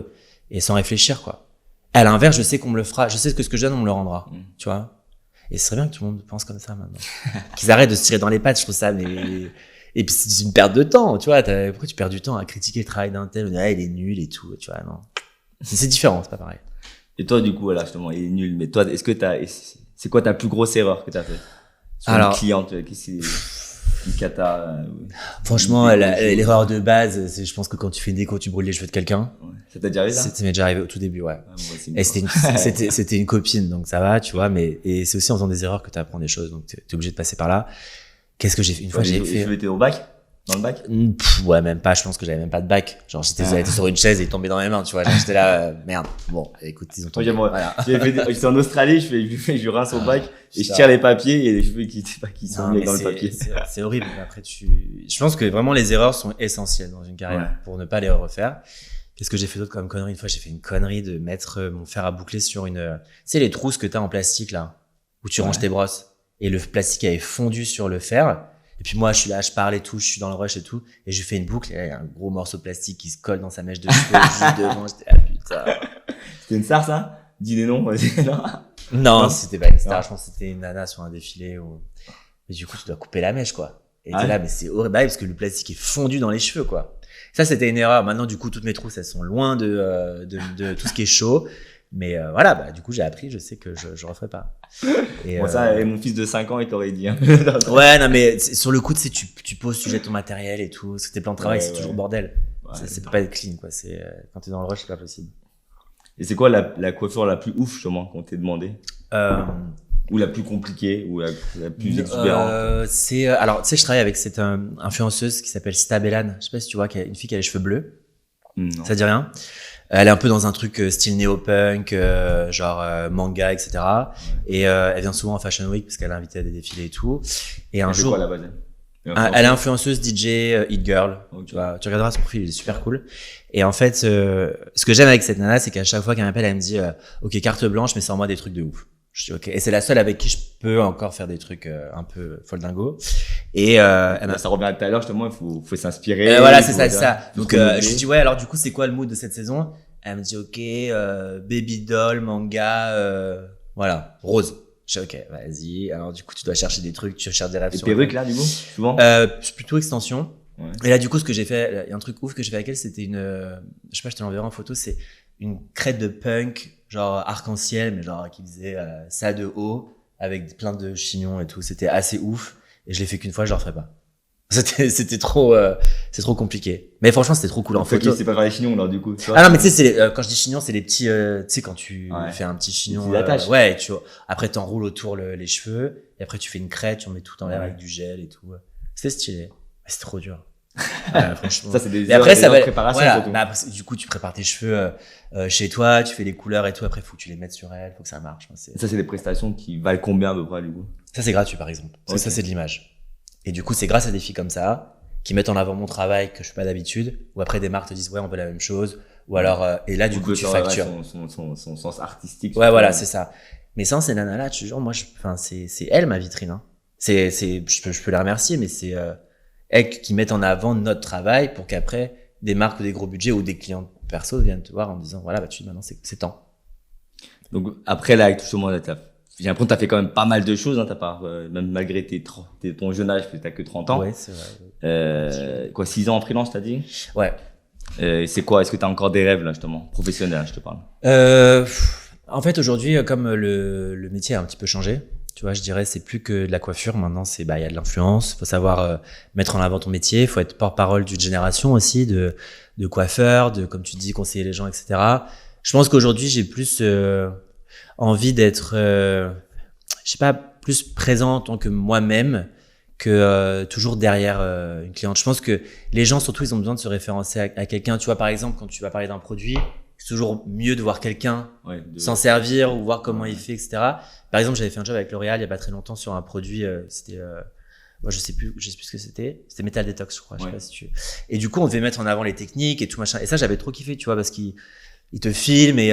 et sans réfléchir quoi. À l'inverse, je sais qu'on me le fera, je sais que ce que je donne, on me le rendra, tu vois. Et ce serait bien que tout le monde pense comme ça maintenant. Qu'ils arrêtent de se tirer dans les pattes, je trouve ça, mais et puis c'est une perte de temps, tu vois. Pourquoi tu perds du temps à critiquer le travail d'un tel, il est nul et tout, tu vois, non. C'est différent, c'est pas pareil. Et toi, du coup, voilà, justement, il est nul, mais toi, c'est quoi ta plus grosse erreur que t'as faite? Alors, une cliente, une cata. Franchement, l'erreur de base, je pense que quand tu fais une déco, tu brûles les cheveux de quelqu'un. Ouais. Ça t'est déjà arrivé, ça? Ça m'est déjà arrivé au tout début, ouais. Et c'était une copine, donc ça va, tu vois, et c'est aussi en faisant des erreurs que tu apprends des choses, donc t'es obligé de passer par là. Qu'est-ce que j'ai fait? Une fois, j'ai fait. Les cheveux étaient au bac? Dans le bac? Ouais, même pas, je pense que j'avais même pas de bac. Genre, j'étais sur une chaise et il tombait dans mes mains, tu vois. Genre, j'étais là, merde. Bon, écoute, ils ont tombé. Voilà. J'étais en Australie, je rince au bac et je tire les papiers et il y a des cheveux qui sont mis dans le papier. C'est horrible. Après, je pense que vraiment les erreurs sont essentielles dans une carrière pour ne pas les refaire. Qu'est-ce que j'ai fait d'autre comme connerie? Une fois, j'ai fait une connerie de mettre mon fer à boucler sur tu sais, les trousses que t'as en plastique, là, où tu ranges tes brosses. Et le plastique avait fondu sur le fer. Et puis moi, je suis là, je parle et tout, je suis dans le rush et tout. Et je fais une boucle, et il y a un gros morceau de plastique qui se colle dans sa mèche de cheveux juste devant. J'étais putain. C'était une star, ça? Dis les noms, vas-y. Non, c'était pas une star. Je pense que c'était une nana sur un défilé. Mais du coup, tu dois couper la mèche, quoi. Et t'es là, mais c'est horrible, parce que le plastique est fondu dans les cheveux, quoi. Ça, c'était une erreur. Maintenant, du coup, toutes mes trousses, elles sont loin de tout ce qui est chaud. Mais voilà, du coup, j'ai appris, je sais que je referai pas. Et, ça, et mon fils de 5 ans, il t'aurait dit. Hein. Ouais, non, mais sur le coup, tu sais, tu poses, tu jettes ton matériel et tout. Parce que tes plans de travail, c'est toujours bordel. Ça peut pas être clean, quoi. Quand t'es dans le rush, c'est pas possible. Et c'est quoi la coiffure la plus ouf, justement, qu'on t'ait demandé? Ou la plus compliquée, ou la plus exubérante? Alors, tu sais, je travaille avec cette influenceuse qui s'appelle Sita Bellan. Je sais pas si tu vois, une fille qui a les cheveux bleus. Non. Ça dit rien? Elle est un peu dans un truc style néo-punk, manga, etc. Ouais. Et elle vient souvent en Fashion Week parce qu'elle est invitée à des défilés et tout. Et un jour, quoi, la base? elle est influenceuse DJ Hit Girl. Okay. Tu regarderas son profil, il est super cool. Et en fait, ce que j'aime avec cette nana, c'est qu'à chaque fois qu'elle m'appelle, elle me dit ok, carte blanche, mais sors-moi des trucs de ouf. Je dis ok. Et c'est la seule avec qui je peux encore faire des trucs un peu foldingo. Et ça revient à tout à l'heure, justement, il faut s'inspirer. Voilà, c'est ça. Donc je lui dis ouais, alors du coup, c'est quoi le mood de cette saison? Elle me dit ok, baby doll, manga, voilà, rose. Je dis ok, vas-y. Alors du coup, tu dois chercher des trucs, tu cherches des rêves. Et perruques là, du coup, souvent. Plutôt extension. Ouais. Et là, du coup, ce que j'ai fait, il y a un truc ouf que j'ai fait avec elle, c'était je sais pas, je te l'enverrai en photo, c'est une crête de punk, genre arc-en-ciel, mais genre qui faisait ça de haut, avec plein de chignons et tout. C'était assez ouf. Et je l'ai fait qu'une fois, je le referai pas. C'était trop, c'est trop compliqué. Mais franchement, c'était trop cool en photo. C'est pas faire les chignons, alors, du coup. Ah non, mais tu sais, quand je dis chignon, c'est les petits, tu sais, quand tu fais un petit chignon. Ouais, après, t'enroules autour les cheveux, et après, tu fais une crête, tu en mets tout en l'air avec du gel et tout. C'était stylé. Mais c'est trop dur. Franchement. Ça, c'est des heures de préparation. Voilà. Mais après, du coup, tu prépares tes cheveux chez toi, tu fais les couleurs et tout. Après, faut que tu les mettes sur elle, faut que ça marche. Ça, c'est des prestations qui valent combien à peu près, du coup? Ça, c'est gratuit, par exemple. Parce que ça, c'est de l'image. Et du coup, c'est grâce à des filles comme ça, qui mettent en avant mon travail que je fais pas d'habitude, ou après des marques te disent, ouais, on veut la même chose, ou alors, et là, du coup, tu factures. Son sens artistique. Ouais, voilà, c'est ça. Mais sans ces nanas-là, tu genre, moi, c'est elle, ma vitrine, hein. Je peux la remercier, mais c'est, elles qui mettent en avant notre travail pour qu'après, des marques ou des gros budgets ou des clients perso viennent te voir en disant, voilà, maintenant, c'est temps. Donc, après, là, avec tout ce monde, j'ai l'impression que t'as fait quand même pas mal de choses, hein, même malgré ton jeune âge, parce que t'as que 30 ans. Ouais, c'est vrai. 6 ans en freelance, t'as dit? Ouais. C'est quoi? Est-ce que t'as encore des rêves, là, justement? Professionnels, je te parle. En fait, aujourd'hui, comme le métier a un petit peu changé, tu vois, je dirais, c'est plus que de la coiffure. Maintenant, il y a de l'influence. Faut savoir mettre en avant ton métier. Faut être porte-parole d'une génération aussi, de coiffeurs, comme tu dis, conseiller les gens, etc. Je pense qu'aujourd'hui, j'ai plus envie d'être, je sais pas, plus présent en tant que moi-même que toujours derrière une cliente. Je pense que les gens, surtout, ils ont besoin de se référencer à quelqu'un. Tu vois, par exemple, quand tu vas parler d'un produit, c'est toujours mieux de voir quelqu'un s'en servir ou voir comment il fait, etc. Par exemple, j'avais fait un job avec L'Oréal il y a pas très longtemps sur un produit, c'était, moi je sais plus ce que c'était. C'était Metal Detox, je crois. Je sais pas si tu. Et du coup, on devait mettre en avant les techniques et tout machin. Et ça, j'avais trop kiffé, tu vois, parce qu'il te filme et il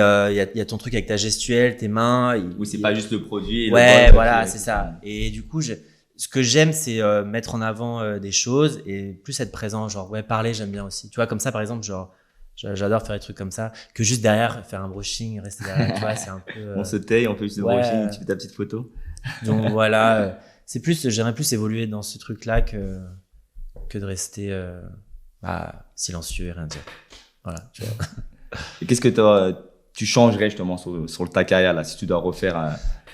y a ton truc avec ta gestuelle, tes mains. Oui, c'est pas juste le produit. Ouais, voilà, c'est ça. Et du coup, ce que j'aime, c'est mettre en avant des choses et plus être présent. Genre, parler, j'aime bien aussi. Tu vois, comme ça, par exemple, genre, j'adore faire des trucs comme ça, que juste derrière, faire un brushing, rester derrière, tu vois, c'est un peu... On se taille, on fait juste le brushing, tu fais ta petite photo. Donc voilà, j'aimerais plus évoluer dans ce truc-là que de rester silencieux et rien dire. Voilà, tu vois. Et qu'est-ce que tu changerais justement sur ta carrière, là, si tu dois refaire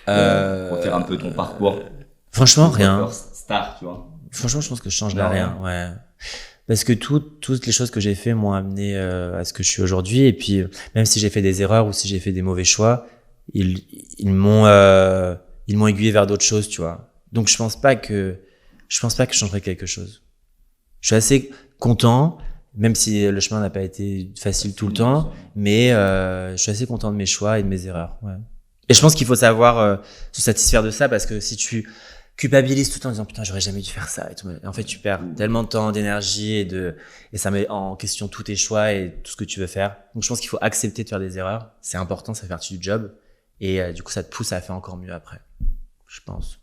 un peu ton parcours? Franchement, rien. Star, tu vois. Franchement, je pense que je changerais rien, ouais. Parce que toutes les choses que j'ai fait m'ont amené à ce que je suis aujourd'hui. Et puis, même si j'ai fait des erreurs ou si j'ai fait des mauvais choix, ils m'ont aiguillé vers d'autres choses, tu vois. Donc, je pense pas que je changerais quelque chose. Je suis assez content, même si le chemin n'a pas été facile tout le temps, mais je suis assez content de mes choix et de mes erreurs. Ouais. Et je pense qu'il faut savoir se satisfaire de ça, parce que si tu culpabilises tout le temps en disant putain, j'aurais jamais dû faire ça et tout, en fait tu perds tellement de temps, d'énergie et ça met en question tous tes choix et tout ce que tu veux faire. Donc je pense qu'il faut accepter de faire des erreurs, c'est important, ça fait partie du job et du coup ça te pousse à faire encore mieux après, je pense.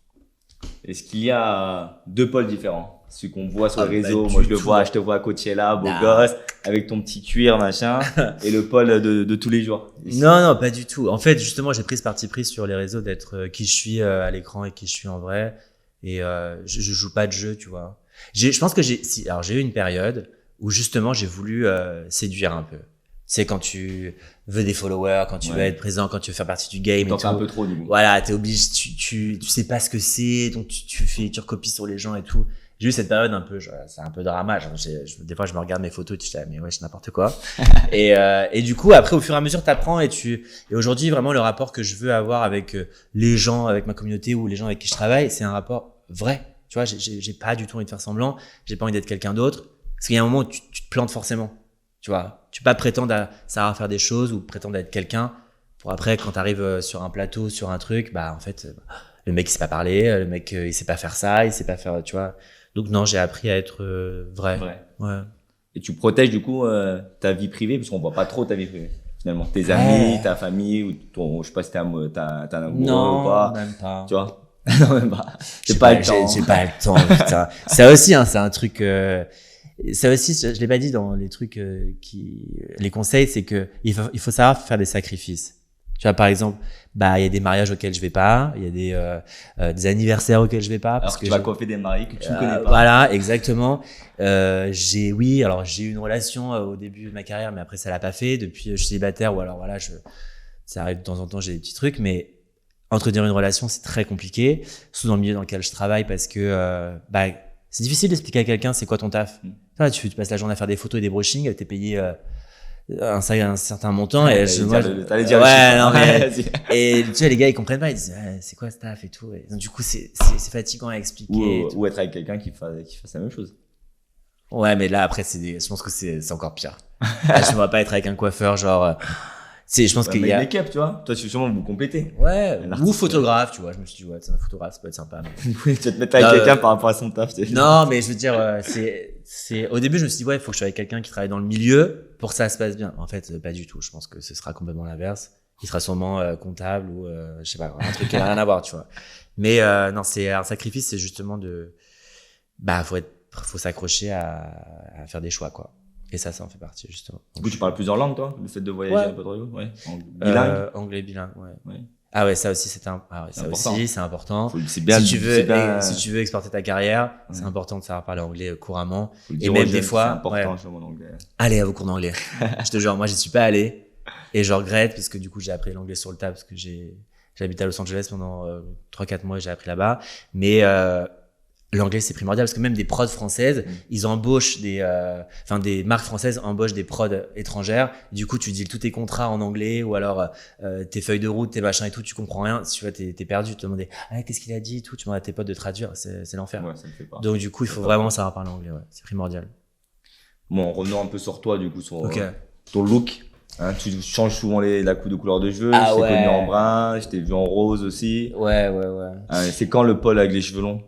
Est-ce qu'il y a deux pôles différents? Celui qu'on voit sur les réseaux, moi je te vois à Coachella, beau gosse, avec ton petit cuir, machin, et le pôle de tous les jours. Non, pas du tout. En fait, justement, j'ai pris ce parti pris sur les réseaux d'être qui je suis à l'écran et qui je suis en vrai. Et je joue pas de jeu, tu vois. Je pense que alors j'ai eu une période où justement j'ai voulu séduire un peu. C'est quand tu veux des followers, quand tu veux être présent, quand tu veux faire partie du game. T'en fais un peu trop, du coup. Voilà, t'es obligé, tu sais pas ce que c'est, donc tu recopies sur les gens et tout. J'ai eu cette période un peu, c'est un peu drama. Des fois, je me regarde mes photos et tu dis, mais ouais, c'est n'importe quoi. et du coup, après, au fur et à mesure, t'apprends et aujourd'hui, vraiment, le rapport que je veux avoir avec les gens, avec ma communauté ou les gens avec qui je travaille, c'est un rapport vrai. Tu vois, j'ai pas du tout envie de faire semblant. J'ai pas envie d'être quelqu'un d'autre. Parce qu'il y a un moment où tu te plantes forcément. Tu vois, tu peux pas prétendre à savoir faire des choses ou prétendre être quelqu'un pour après, quand t'arrives sur un plateau, sur un truc, bah, en fait, le mec, il sait pas parler, le mec, il sait pas faire ça, il sait pas faire, tu vois. Donc, non, j'ai appris à être vrai. Ouais. Et tu protèges, du coup, ta vie privée, parce qu'on voit pas trop ta vie privée. Finalement, tes amis, ta famille, ou je sais pas si t'as un amoureux ou pas. Non, même pas. Tu vois? Non, même pas. J'ai pas le temps. J'ai pas le temps, putain. Ça aussi, hein, c'est un truc, ça aussi, je l'ai pas dit dans les trucs les conseils, c'est que il faut savoir faire des sacrifices. Tu vois, par exemple, bah il y a des mariages auxquels je vais pas, il y a des anniversaires auxquels je vais pas parce alors que tu vas coiffer des maris que tu ne connais pas. Voilà, exactement. J'ai eu une relation au début de ma carrière, mais après ça l'a pas fait. Depuis, je suis célibataire ou alors voilà, ça arrive de temps en temps, j'ai des petits trucs, mais entretenir une relation, c'est très compliqué, surtout dans le milieu dans lequel je travaille parce que bah c'est difficile d'expliquer à quelqu'un c'est quoi ton taf. Tu passes la journée à faire des photos et des brushings, t'es payé un certain montant et t'allais dire non mais et tu vois les gars ils comprennent pas, ils disent c'est quoi ce taf et tout et donc, du coup c'est fatigant à expliquer ou être avec quelqu'un qui fasse la même chose. Ouais, mais là après je pense que c'est encore pire. Là, je ne vais pas être avec un coiffeur genre je pense qu'il y a make-up, tu vois. Toi, sûrement vous complétez. Ouais, ou photographe, tu vois. Je me suis dit c'est un photographe, ça peut être sympa. Oui, tu vas te mettre avec quelqu'un par rapport à son taf. Non, mais je veux dire c'est au début je me suis dit il faut que je sois avec quelqu'un qui travaille dans le milieu pour que ça se passe bien. En fait, pas du tout. Je pense que ce sera complètement l'inverse. Il sera sûrement comptable ou je sais pas, un truc qui n'a rien à voir, tu vois. Mais non, c'est un sacrifice, c'est justement faut s'accrocher à faire des choix, quoi. Et ça en fait partie, justement. Du coup, tu parles plusieurs langues, toi? Le fait de voyager un peu trop? Ouais. Bilingue? Anglais bilingue, ouais. Ah ouais, ça aussi, c'est important. C'est bien. Si tu veux exporter ta carrière, c'est important de savoir parler anglais couramment. Et même des fois. C'est important, je mon anglais. Allez à vos cours d'anglais. Je te jure, moi, j'y suis pas allé. Et je regrette, parce que du coup, j'ai appris l'anglais sur le tas, parce que j'habite à Los Angeles pendant 3-4 mois et j'ai appris là-bas. Mais, l'anglais, c'est primordial parce que même des prods françaises, ils embauchent des marques françaises embauchent des prods étrangères. Du coup, tu dis tous tes contrats en anglais ou alors tes feuilles de route, tes machins et tout, tu comprends rien. Si tu vois, t'es perdu, tu te demandes qu'est-ce qu'il a dit et tout, tu demandes à tes potes de traduire, c'est l'enfer. Ouais, ça me fait pas. Donc du coup, il faut vraiment savoir parler anglais, ouais, c'est primordial. Bon, revenons un peu sur toi du coup, sur ton look. Hein, tu changes souvent la couleur de cheveux. Ah, je t'ai ouais. connu en brun, je t'ai vu en rose aussi. Ouais. C'est quand le Paul avec les cheveux longs?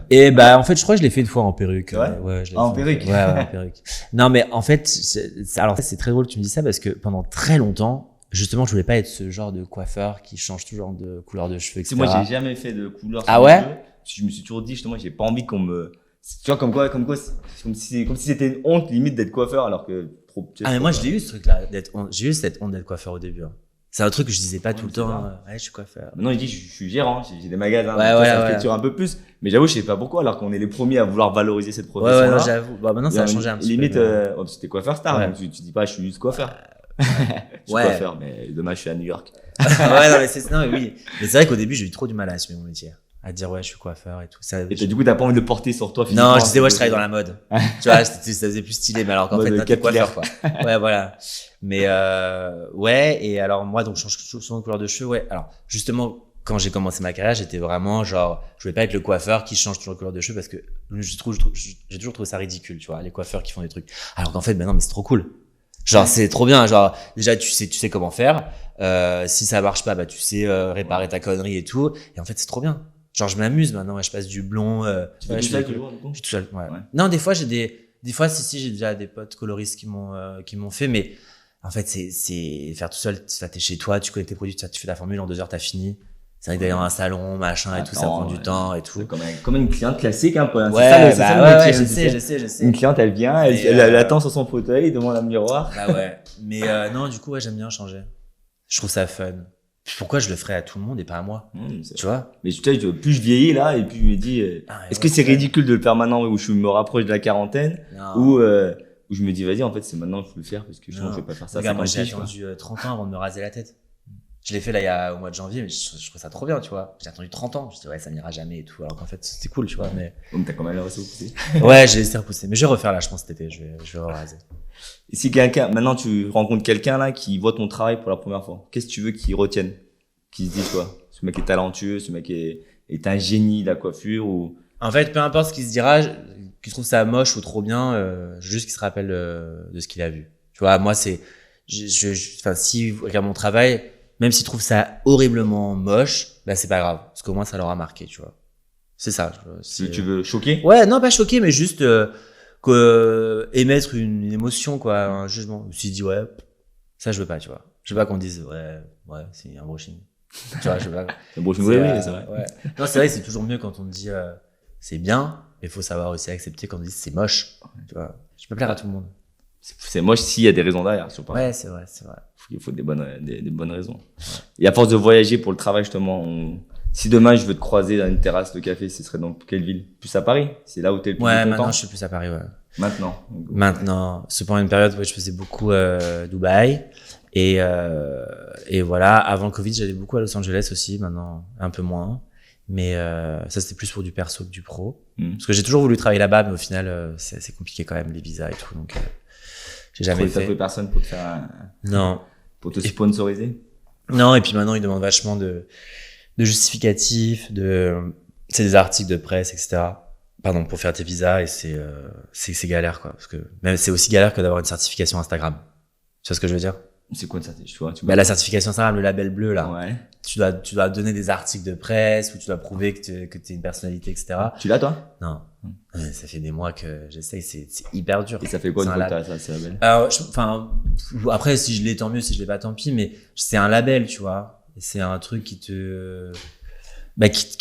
Et bah en fait, je crois que je l'ai fait une fois en perruque. Ouais, je l'ai en fait perruque. Ouais, en perruque. Non, mais en fait, c'est très drôle que tu me dis ça parce que pendant très longtemps, justement, je voulais pas être ce genre de coiffeur qui change toujours de couleur de cheveux, etc. Moi, j'ai jamais fait de couleur. Ah ouais? Je me suis toujours dit, justement, j'ai pas envie qu'on me, tu vois, comme si c'était une honte limite d'être coiffeur alors que Ah mais moi je l'ai eu ce truc-là, j'ai eu cette honte d'être coiffeur au début. Hein. C'est un truc que je disais pas tout le temps. Ouais, je suis coiffeur. Maintenant il dit je suis gérant, j'ai des magasins, ça me structure un peu plus. Mais j'avoue je sais pas pourquoi alors qu'on est les premiers à vouloir valoriser cette profession. Ouais, non, j'avoue. Bah maintenant ça a changé un petit limite, peu. Limite c'était coiffeur star. Donc tu dis pas je suis juste coiffeur. Je suis coiffeur, mais demain je suis à New York. Ouais non mais oui. Mais c'est vrai qu'au début j'ai eu trop du mal à assumer mon métier. À dire je suis coiffeur et tout ça. Et du coup t'as pas envie de le porter sur toi physiquement? Non, je disais je travaille dans la mode. Tu vois, ça faisait plus stylé, mais alors qu'en fait t'es coiffeur quoi. Ouais voilà. Mais et alors moi donc je change souvent de couleur de cheveux. Ouais. Alors justement quand j'ai commencé ma carrière, j'étais vraiment genre je voulais pas être le coiffeur qui change toujours de couleur de cheveux parce que j'ai toujours trouvé ça ridicule, tu vois, les coiffeurs qui font des trucs. Alors qu'en fait non mais c'est trop cool. Genre c'est trop bien, genre déjà tu sais comment faire. Si ça marche pas, bah tu sais réparer ta connerie et tout. Et en fait c'est trop bien. Genre je m'amuse maintenant, je passe du blond. Tu fais tout seul toujours du coup? Je suis tout seul. Ouais. Non, des fois j'ai j'ai déjà des potes coloristes qui m'ont fait, mais en fait c'est faire tout seul. T'es chez toi, tu connais tes produits, tu fais la formule en 2 heures, t'as fini. C'est vrai que d'aller dans un salon, machin et tout, ça prend du temps et tout. Comme une cliente classique un peu. Hein. Ouais, je sais. Une cliente elle vient, elle attend sur son fauteuil devant un miroir. Bah ouais. Mais non, du coup j'aime bien changer. Je trouve ça fun. pourquoi je le ferais à tout le monde et pas à moi? Tu vois? Mais tu sais, plus je vieillis là, et puis je me dis, est-ce que c'est ridicule de le faire maintenant où je me rapproche de la quarantaine, ou je me dis, vas-y, en fait, c'est maintenant qu'il faut le faire parce que sinon je vais pas faire ça. Regarde, moi, j'ai attendu 30 ans avant de me raser la tête. Je l'ai fait là au mois de janvier, mais je trouve ça trop bien, tu vois. J'ai attendu 30 ans. Je dis, ouais, ça n'ira jamais et tout. Alors qu'en fait, c'était cool, tu vois. Mais donc, t'as quand même laissé repousser. Ouais, j'ai laissé repousser. Mais je vais refaire là, je pense, cet été. Je vais raser. Et si maintenant tu rencontres quelqu'un là qui voit ton travail pour la première fois, qu'est-ce que tu veux qu'il retienne? Qu'il se dise, quoi? Ce mec est talentueux, ce mec est un génie de la coiffure ou. En fait, peu importe ce qu'il se dira, qu'il trouve ça moche ou trop bien, juste qu'il se rappelle de ce qu'il a vu. Tu vois, moi, c'est, enfin, si regarde mon travail, même s'il trouve ça horriblement moche, bah, c'est pas grave. Parce qu'au moins, ça l'aura marqué, tu vois. C'est ça. Si tu veux choquer? Ouais, non, pas choquer, mais juste, émettre une émotion, quoi, un jugement. S'il dit, ouais, ça, je veux pas, tu vois. Je veux pas qu'on dise, ouais, c'est un brushing. Tu vois, je veux pas. Un brushing, oui, c'est vrai. Ouais. Non, c'est vrai, c'est toujours mieux quand on dit, c'est bien, mais il faut savoir aussi accepter quand on dit c'est moche. Tu vois, je peux plaire à tout le monde. C'est moche s'il y a des raisons derrière. Ouais, c'est vrai. Il faut des bonnes raisons. Ouais. Et à force de voyager pour le travail, justement, si demain je veux te croiser dans une terrasse de café, ce serait dans quelle ville? Plus à Paris? C'est là où t'es le plus content? Ouais, maintenant je suis plus à Paris, ouais. Maintenant. C'est pendant une période où je faisais beaucoup Dubaï. Et voilà, avant le Covid, j'allais beaucoup à Los Angeles aussi, maintenant un peu moins. Mais ça, c'était plus pour du perso que du pro. Parce que j'ai toujours voulu travailler là-bas, mais au final, c'est assez compliqué quand même, les visas et tout. Donc, j'ai jamais fait. T'as trouvé personne pour te faire Non. Pour te sponsoriser? Non, et puis maintenant, ils demandent vachement de justificatifs, c'est des articles de presse, etc. Pardon, pour faire tes visas, et c'est galère, quoi. Parce que même, c'est aussi galère que d'avoir une certification Instagram. Tu vois ce que je veux dire? C'est quoi une certification? La certification Instagram, le label bleu, là. Ouais. Tu dois donner des articles de presse, où tu dois prouver que t'es une personnalité, etc. Tu l'as, toi? Non. Ouais, ça fait des mois que j'essaye, c'est hyper dur. Et ça fait quoi de ça, c'est label? Alors, après, si je l'ai, tant mieux, si je l'ai pas, tant pis, mais c'est un label, tu vois. C'est un truc qui te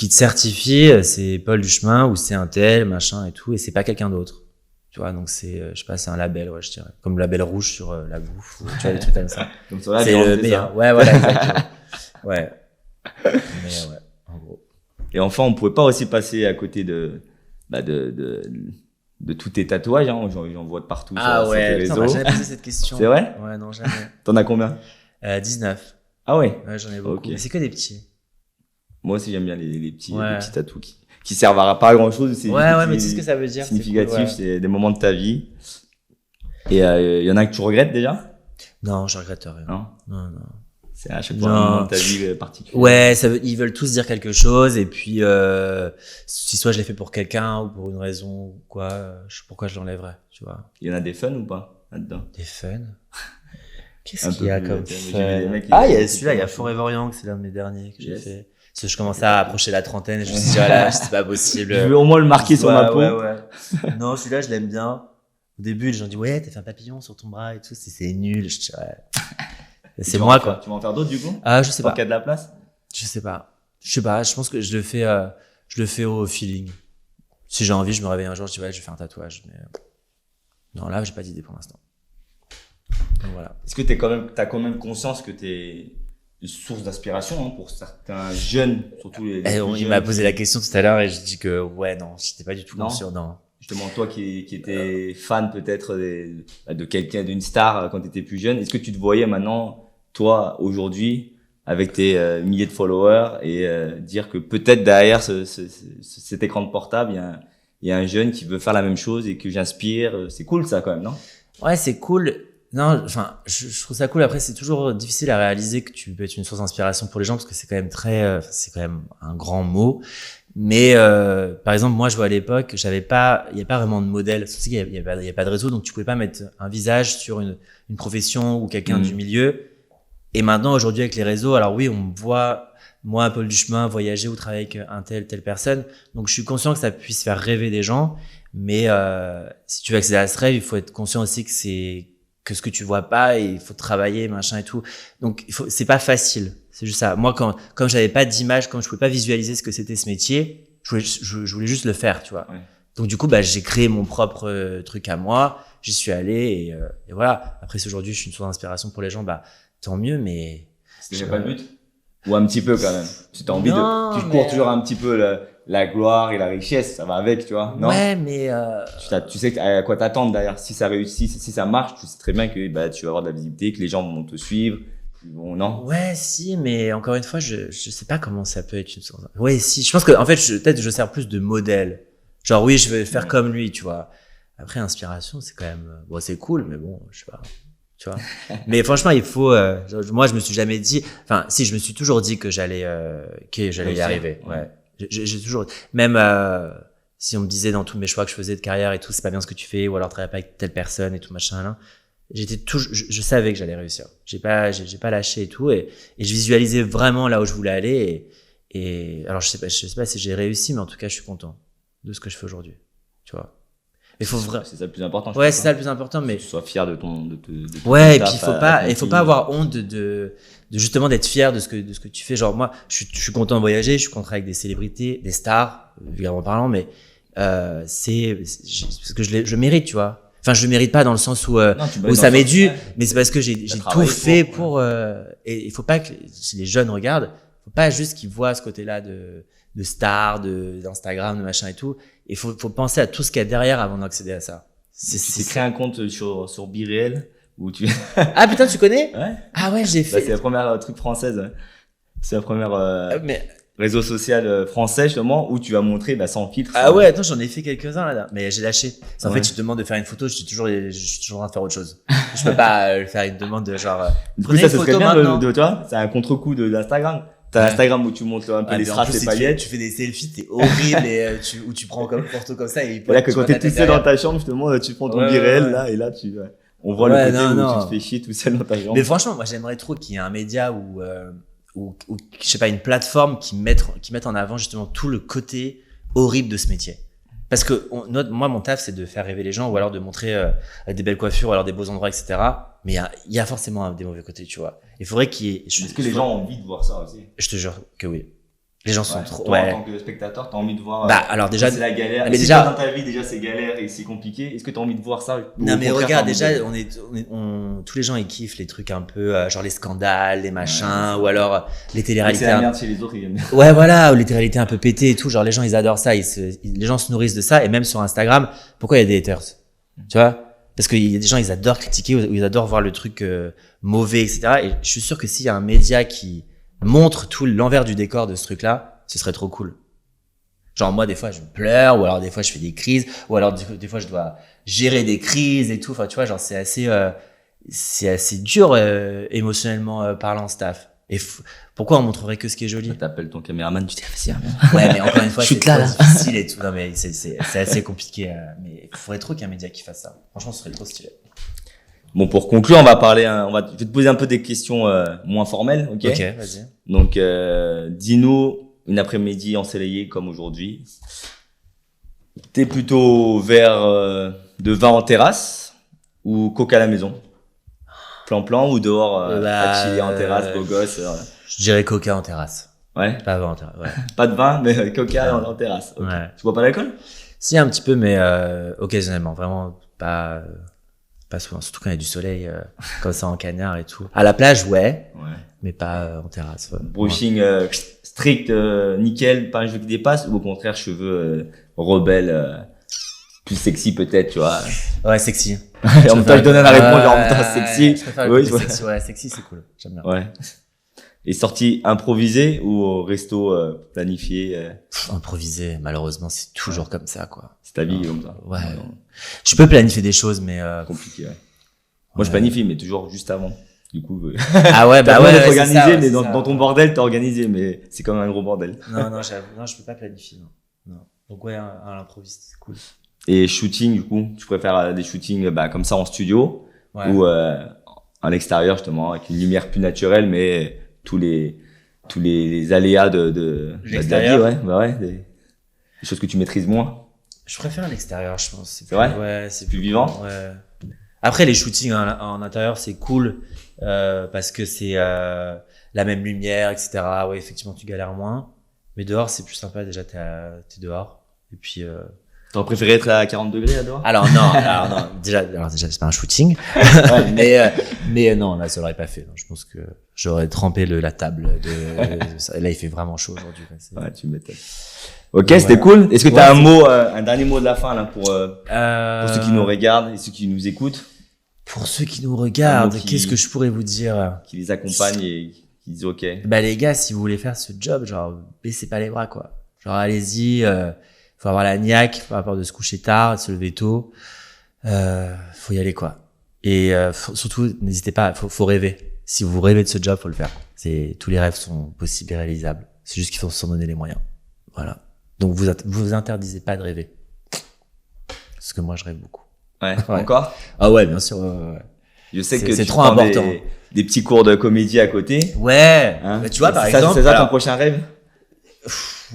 certifie, c'est Paul Duchemin, ou c'est un tel, machin et tout, et c'est pas quelqu'un d'autre. Tu vois, donc je sais pas, c'est un label, ouais, je dirais. Comme le label rouge sur la bouffe, ou, tu vois, des trucs comme ça. Donc, ça c'est le meilleur. Ouais, voilà, exactement. Ouais. Mais ouais, en gros. Et enfin, on pouvait pas aussi passer à côté de tous tes tatouages, hein. J'en vois de partout sur tes réseaux. Ah ouais, jamais posé cette question. C'est vrai? Ouais, non, jamais. T'en as combien? 19. Ah ouais? Ouais, j'en ai beaucoup. Okay. Mais c'est que des petits. Moi aussi, j'aime bien les petits tatous qui servent à pas grand chose. Ouais, mais tu sais ce que ça veut dire. Significatif, c'est, cool, c'est des moments de ta vie. Et y en a que tu regrettes déjà? Non, je regrette rien. Non. C'est à chaque fois un moment de ta vie particulier. Ouais, ils veulent tous dire quelque chose, et puis si soit je l'ai fait pour quelqu'un ou pour une raison ou quoi, pourquoi je l'enlèverais, tu vois. Il y en a des fun ou pas là-dedans? Des fun? Qu'est-ce qu'il y a comme fun? Il y a celui-là, il y a Forever Young, c'est l'un de mes derniers que j'ai fait. Parce que je commençais à approcher la trentaine et je me suis dit, voilà, c'est pas possible. Je veux au moins le marquer sur ma peau. Ouais. Non, celui-là, je l'aime bien. Au début, les gens disent, ouais, t'as fait un papillon sur ton bras et tout, c'est nul. Je dis, ouais. C'est moi, quoi. Tu vas en faire d'autres, du coup? Je sais pas. Tant qu'il y a de la place? Je sais pas. Je pense que je le fais au feeling. Si j'ai envie, je me réveille un jour, je dis, ouais, je vais faire un tatouage. Mais non, là, j'ai pas d'idée pour l'instant. Donc voilà. Est-ce que t'as quand même conscience que t'es une source d'inspiration, hein, pour certains jeunes, surtout les il m'a posé la question tout à l'heure et je dis que ouais, non, j'étais pas du tout conscient. Non. Justement, toi qui étais fan peut-être de quelqu'un, d'une star quand tu étais plus jeune, est-ce que tu te voyais maintenant, toi, aujourd'hui, avec tes milliers de followers, et dire que peut-être derrière cet écran de portable, il y a un jeune qui veut faire la même chose et que j'inspire? C'est cool ça quand même, non? Ouais, c'est cool. Non, enfin, je trouve ça cool. Après, c'est toujours difficile à réaliser que tu peux être une source d'inspiration pour les gens, parce que c'est quand même c'est quand même un grand mot. Mais par exemple, moi, je vois à l'époque, il y a pas vraiment de modèle. Il y a pas de réseau, donc tu pouvais pas mettre un visage sur une profession ou quelqu'un du milieu. Et maintenant, aujourd'hui, avec les réseaux, alors oui, on me voit, moi, Paul Duchemin, voyager ou travailler avec telle personne. Donc, je suis conscient que ça puisse faire rêver des gens. Mais si tu veux accéder à ce rêve, il faut être conscient aussi que ce que tu vois pas, et il faut travailler, machin et tout. Donc, c'est pas facile. C'est juste ça. Moi, comme j'avais pas d'image, comme je pouvais pas visualiser ce que c'était ce métier, je voulais juste le faire, tu vois. Ouais. Donc, du coup, j'ai créé mon propre truc à moi. J'y suis allé et voilà. Après, si aujourd'hui je suis une source d'inspiration pour les gens, tant mieux, mais. C'était pas le but? Ou un petit peu quand même. Si t'as envie Non, tu cours toujours un petit peu la gloire et la richesse, ça va avec, tu vois. Non? Ouais, mais Tu sais à quoi t'attendre d'ailleurs. Si ça réussit, si ça marche, tu sais très bien que bah, tu vas avoir de la visibilité, que les gens vont te suivre. Bon, non. ouais, si, mais encore une fois, je sais pas comment ça peut être une source. Ouais, si, je pense que, en fait, peut-être je sers plus de modèle. Genre, oui, je vais faire comme lui, tu vois. Après, inspiration, c'est quand même, bon, c'est cool, mais bon, je sais pas, tu vois. Mais franchement, il faut, moi, je me suis jamais dit, enfin, si, je me suis toujours dit que j'allais y arriver. Ouais. J'ai toujours, même, si on me disait dans tous mes choix que je faisais de carrière et tout, c'est pas bien ce que tu fais, ou alors travaille pas avec telle personne et tout, machin, là. Je savais que j'allais réussir. J'ai pas lâché et tout, et je visualisais vraiment là où je voulais aller, et alors je sais pas si j'ai réussi, mais en tout cas, je suis content de ce que je fais aujourd'hui, tu vois. Mais faut vraiment. C'est ça le plus important. Ouais, c'est ça le plus important, mais. Que tu sois fier de ton Ouais, et puis il faut pas avoir honte de justement d'être fier de ce que tu fais. Genre, moi, je suis content de voyager, je suis content avec des célébrités, des stars, vulgairement parlant, mais, c'est parce que je mérite, tu vois. Enfin, je le mérite pas dans le sens où ça m'est dû, mais c'est parce que j'ai tout fait pour et il faut pas que si les jeunes regardent, faut pas juste qu'ils voient ce côté-là de star, d'Instagram, de machin et tout. Il faut penser à tout ce qu'il y a derrière avant d'accéder à ça. C'est créé un compte sur BeReal où tu Ah putain, tu connais? Ouais. Ah ouais, j'ai fait. C'est la première truc française. Ouais. C'est la première mais réseau social français justement où tu vas montrer sans filtre. ah ouais, attends, j'en ai fait quelques-uns là, mais j'ai lâché. En Ouais. fait, tu te demandes de faire une photo, je suis toujours en train de faire autre chose. Je peux pas faire une demande de genre. Du coup, ça ce serait bien de toi. C'est un contre-coup d'Instagram. T'as Instagram où tu montres un peu les strass, les paillettes. Tu fais des selfies, t'es horrible et où tu prends comme photo comme ça et Là, que quand t'es tout seul dans ta chambre, justement, tu prends ton BeReal là et là on voit le côté où tu te fais chier tout seul dans ta chambre. Mais franchement, moi j'aimerais trop qu'il y ait un média ou je sais pas, une plateforme qui mette en avant justement tout le côté horrible de ce métier. Parce que moi mon taf c'est de faire rêver les gens ou alors de montrer des belles coiffures ou alors des beaux endroits, etc. Mais il y a forcément des mauvais côtés, tu vois. Il faudrait qu'il y ait. Est-ce que les gens ont envie de voir ça aussi? Je te jure que oui. Les gens sont trop. Toi, en tant que spectateur, t'as envie de voir. Alors déjà. C'est la galère. Mais déjà. Dans ta vie, déjà, c'est galère et c'est compliqué. Est-ce que t'as envie de voir ça? Non, mais regarde, déjà, tous les gens, ils kiffent les trucs un peu, genre les scandales, les machins, ou alors les téléréalités. C'est la merde chez les autres, ils aiment bien. Ouais, voilà, ou les téléréalités un peu pétées et tout. Genre, les gens, ils adorent ça. Les gens se nourrissent de ça. Et même sur Instagram, pourquoi il y a des haters? Tu vois? Parce qu'il y a des gens, ils adorent critiquer, ou ils adorent voir le truc mauvais, etc. Et je suis sûr que s'il y a un média qui montre tout l'envers du décor de ce truc-là, ce serait trop cool. Genre moi, des fois, je pleure, ou alors des fois, je fais des crises, ou alors des fois, je dois gérer des crises et tout. Enfin, tu vois, genre c'est assez dur émotionnellement parlant, staff. Et pourquoi on montrerait que ce qui est joli? T'appelles ton caméraman, tu t'es fait Ouais, mais encore une fois, c'est trop difficile et tout. Non, mais c'est assez compliqué. Mais il faudrait trop qu'il y ait un média qui fasse ça. Franchement, ce serait trop stylé. Bon, pour conclure, je vais te poser un peu des questions moins formelles, ok? Ok, vas-y. Donc, dis-nous une après-midi ensoleillée comme aujourd'hui. T'es plutôt vers de vin en terrasse ou coca à la maison? Plan ou dehors à chiller en terrasse, beau gosse. Je dirais coca en terrasse. Ouais. Pas vin en terrasse. Ouais. Pas de vin, mais coca en terrasse. Okay. Ouais. Tu bois pas d'alcool? Si, un petit peu, mais occasionnellement. Vraiment pas souvent. Surtout quand il y a du soleil, comme ça en cagnard et tout. À la plage, ouais. Mais pas en terrasse. Ouais. Brushing strict, nickel, pas un cheveu qui dépasse, ou au contraire cheveux rebelles, plus sexy peut-être, tu vois. Ouais, sexy. En même temps, je donne la réponse en même temps sexy. Je préfère le sexy. Ouais, sexy, c'est cool. J'aime bien. Ouais. Et sortie improvisée ou au resto planifié? Improvisé, malheureusement, c'est toujours comme ça, quoi. C'est ta vie comme ça. Ouais. Je peux planifier des choses, mais compliqué, ouais. Moi, je planifie, mais toujours juste avant. Du coup, ah ouais, bah ouais, d'être organisé, mais dans ton bordel, t'es organisé, mais c'est quand même un gros bordel. Non, je peux pas planifier, non. Donc ouais, à l'improviste, c'est cool. Et shooting, du coup, tu préfères des shootings comme ça en studio ou à l'extérieur justement avec une lumière plus naturelle, mais tous les aléas de l'extérieur. Des choses que tu maîtrises moins. Je préfère à l'extérieur, je pense. C'est vrai? Ouais, c'est plus vivant. Ouais. Après, les shootings en intérieur, c'est cool parce que c'est la même lumière, etc. Ouais, effectivement, tu galères moins. Mais dehors, c'est plus sympa. Déjà, t'es dehors. Et puis. T'aurais préféré être à 40 degrés là dehors? Alors non. Déjà, c'est pas un shooting. Mais non, là, ça l'aurait pas fait. Non, je pense que j'aurais trempé la table. Là, il fait vraiment chaud aujourd'hui. Ouais, tu m'étonnes. Ok, c'était cool. Est-ce que tu as un dernier mot de la fin là pour ceux qui nous regardent et ceux qui nous écoutent? Pour ceux qui nous regardent, qu'est-ce que je pourrais vous dire? Qui les accompagnent et qui disent ok. Bah les gars, si vous voulez faire ce job, genre baissez pas les bras quoi. Genre allez-y, faut avoir la niaque, faut avoir peur de se coucher tard, de se lever tôt. Faut y aller quoi. Et surtout n'hésitez pas, faut rêver. Si vous rêvez de ce job, faut le faire. Tous les rêves sont possibles et réalisables. C'est juste qu'il faut s'en donner les moyens. Voilà. Donc vous interdisez pas de rêver. Parce que moi je rêve beaucoup. Ouais. Encore? Ah ouais, bien sûr. Ouais. Je sais que c'est tu trop prends important. Des petits cours de comédie à côté. Ouais. Hein, bah, tu vois, par exemple. C'est ça ton prochain rêve?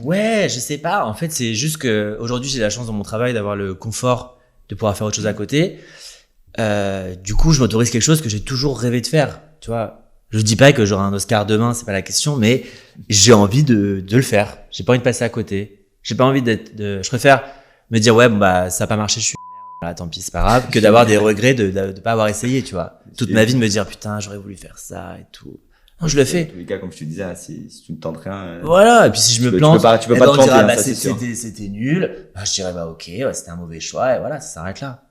Ouais, je sais pas. En fait, c'est juste que aujourd'hui, j'ai la chance dans mon travail d'avoir le confort de pouvoir faire autre chose à côté. Du coup, je m'autorise quelque chose que j'ai toujours rêvé de faire. Tu vois, je dis pas que j'aurai un Oscar demain, c'est pas la question, mais j'ai envie de le faire. J'ai pas envie de passer à côté. J'ai pas envie je préfère me dire ouais, bon bah ça a pas marché, je suis voilà, tant pis, c'est pas grave, que d'avoir des regrets de pas avoir essayé, tu vois. Toute ma vie de me dire putain, j'aurais voulu faire ça et tout. Non, je le fais. Dans tous les cas, comme je te disais, si tu ne tentes rien. Voilà, et puis si je me plante, tu peux pas te planter, bah, ça, c'est sûr. c'était nul. Bah, je dirais bah ok, ouais, c'était un mauvais choix et voilà, ça s'arrête là.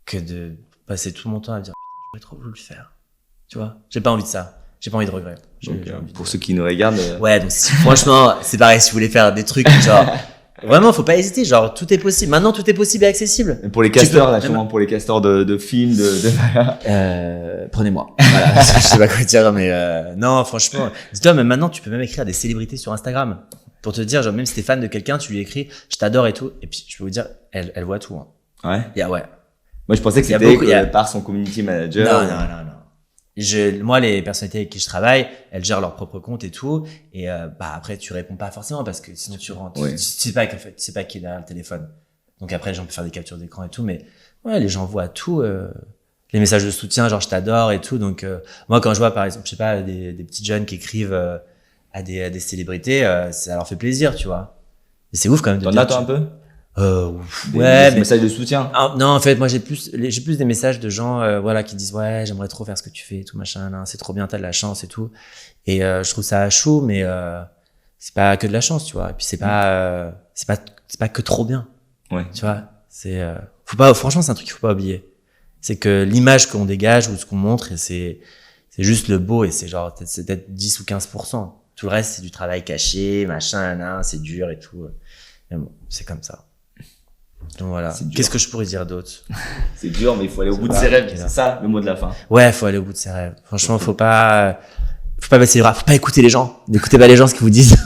Que de passer tout mon temps à me dire putain, j'aurais trop voulu le faire. Tu vois, j'ai pas envie de ça. J'ai pas envie de regret. Pour ceux qui nous regardent. Ouais, donc franchement, c'est pareil, si vous voulez faire des trucs genre vraiment, faut pas hésiter, genre tout est possible. Maintenant, tout est possible et accessible. Et pour les casteurs, là, sûrement pour les casteurs de films, prenez-moi. Voilà, je sais pas quoi dire, mais non, franchement, dis-toi, même maintenant, tu peux même écrire à des célébrités sur Instagram pour te dire, genre même si t'es fan de quelqu'un, tu lui écris, je t'adore et tout, et puis je peux vous dire, elle voit tout. Hein. Ouais. Ouais. Moi, je pensais que c'était par son community manager. Non. Moi, les personnalités avec qui je travaille, elles gèrent leur propre compte et tout. Et bah après, tu réponds pas forcément parce que sinon tu rentres. Ouais. Tu sais pas tu sais pas qui est derrière le téléphone. Donc après, les gens peuvent faire des captures d'écran et tout. Mais ouais, les gens voient tout. Les messages de soutien, genre je t'adore et tout. Donc moi, quand je vois par exemple, je sais pas, des petits jeunes qui écrivent à des célébrités, ça leur fait plaisir, tu vois. Et c'est ouf quand même. T'en as toi un peu? Ouais, des messages de soutien. Non, en fait, moi j'ai plus des messages de gens voilà qui disent ouais, j'aimerais trop faire ce que tu fais et tout machin là, c'est trop bien, t'as de la chance et tout. Et je trouve ça chou, mais c'est pas que de la chance, tu vois. Et puis c'est pas que trop bien. Ouais. Tu vois, franchement, c'est un truc qu'il faut pas oublier. C'est que l'image qu'on dégage ou ce qu'on montre, et c'est juste le beau et c'est genre c'est peut-être 10 ou 15%. Tout le reste c'est du travail caché, machin là, c'est dur et tout. Mais bon, c'est comme ça. Donc voilà. Qu'est-ce que je pourrais dire d'autre? C'est dur, mais il faut aller au bout de ses rêves. C'est ça le mot de la fin. Ouais, faut aller au bout de ses rêves. Franchement, faut pas baisser les bras. Faut pas écouter les gens. N'écoutez pas les gens ce qu'ils vous disent.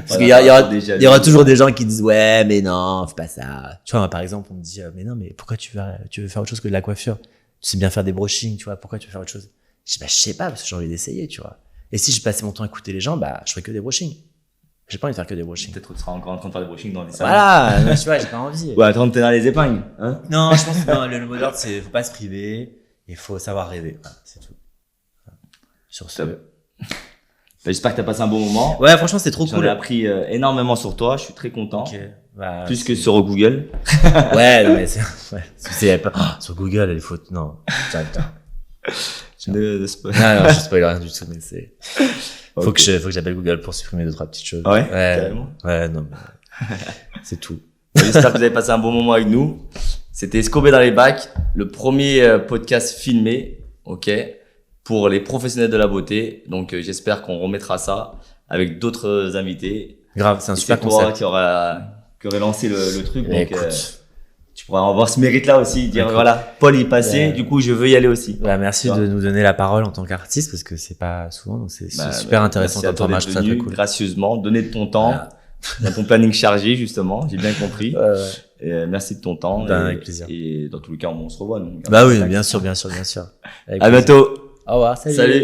Parce qu'il y aura toujours des gens qui disent ouais, mais non, fais pas ça. Tu vois, moi, par exemple, on me dit mais non, mais pourquoi tu veux faire autre chose que de la coiffure? Tu sais bien faire des brushings, tu vois. Pourquoi tu veux faire autre chose? Je dis bah je sais pas parce que j'ai envie d'essayer, tu vois. Et si je passais mon temps à écouter les gens, bah je ferais que des brushings. J'ai pas envie de faire que des brushings. Peut-être que tu seras encore en train de faire des brushings dans les salons. Voilà, tu vois, j'ai pas envie. Ouais, attends de tenir les épingles, hein. Non, je pense que le mot d'ordre, c'est faut pas se priver, il faut savoir rêver. Voilà, c'est tout. Sur ce. Bah, j'espère que t'as passé un bon moment. Ouais, franchement, c'était trop cool. J'en ai appris énormément sur toi, je suis très content. Okay. Bah, plus que sur Google. Ouais, non, mais c'est pas, sur Google, il faut, non, de spoil. Non, je spoil rien du tout, mais c'est, faut que j'appelle Google pour supprimer 2-3 petites choses. Ouais, carrément. Ouais, non, mais c'est tout. J'espère que vous avez passé un bon moment avec nous. C'était Escobé dans les bacs, le premier podcast filmé, ok, pour les professionnels de la beauté. Donc, j'espère qu'on remettra ça avec d'autres invités. Grave, c'est un super concept. concept. C'est toi qui aurait lancé le truc. Donc, tu pourras avoir ce mérite-là aussi, dire voilà, Paul y est passé, du coup je veux y aller aussi. Bah, merci de nous donner la parole en tant qu'artiste parce que c'est pas souvent, donc c'est super intéressant comme format, je trouve ça très cool. Gracieusement, donner de ton temps, dans ton planning chargé justement, j'ai bien compris. Et merci de ton temps. Avec plaisir. Et dans tous les cas, on se revoit. Donc, bah oui, bien sûr. À bientôt. Au revoir, salut.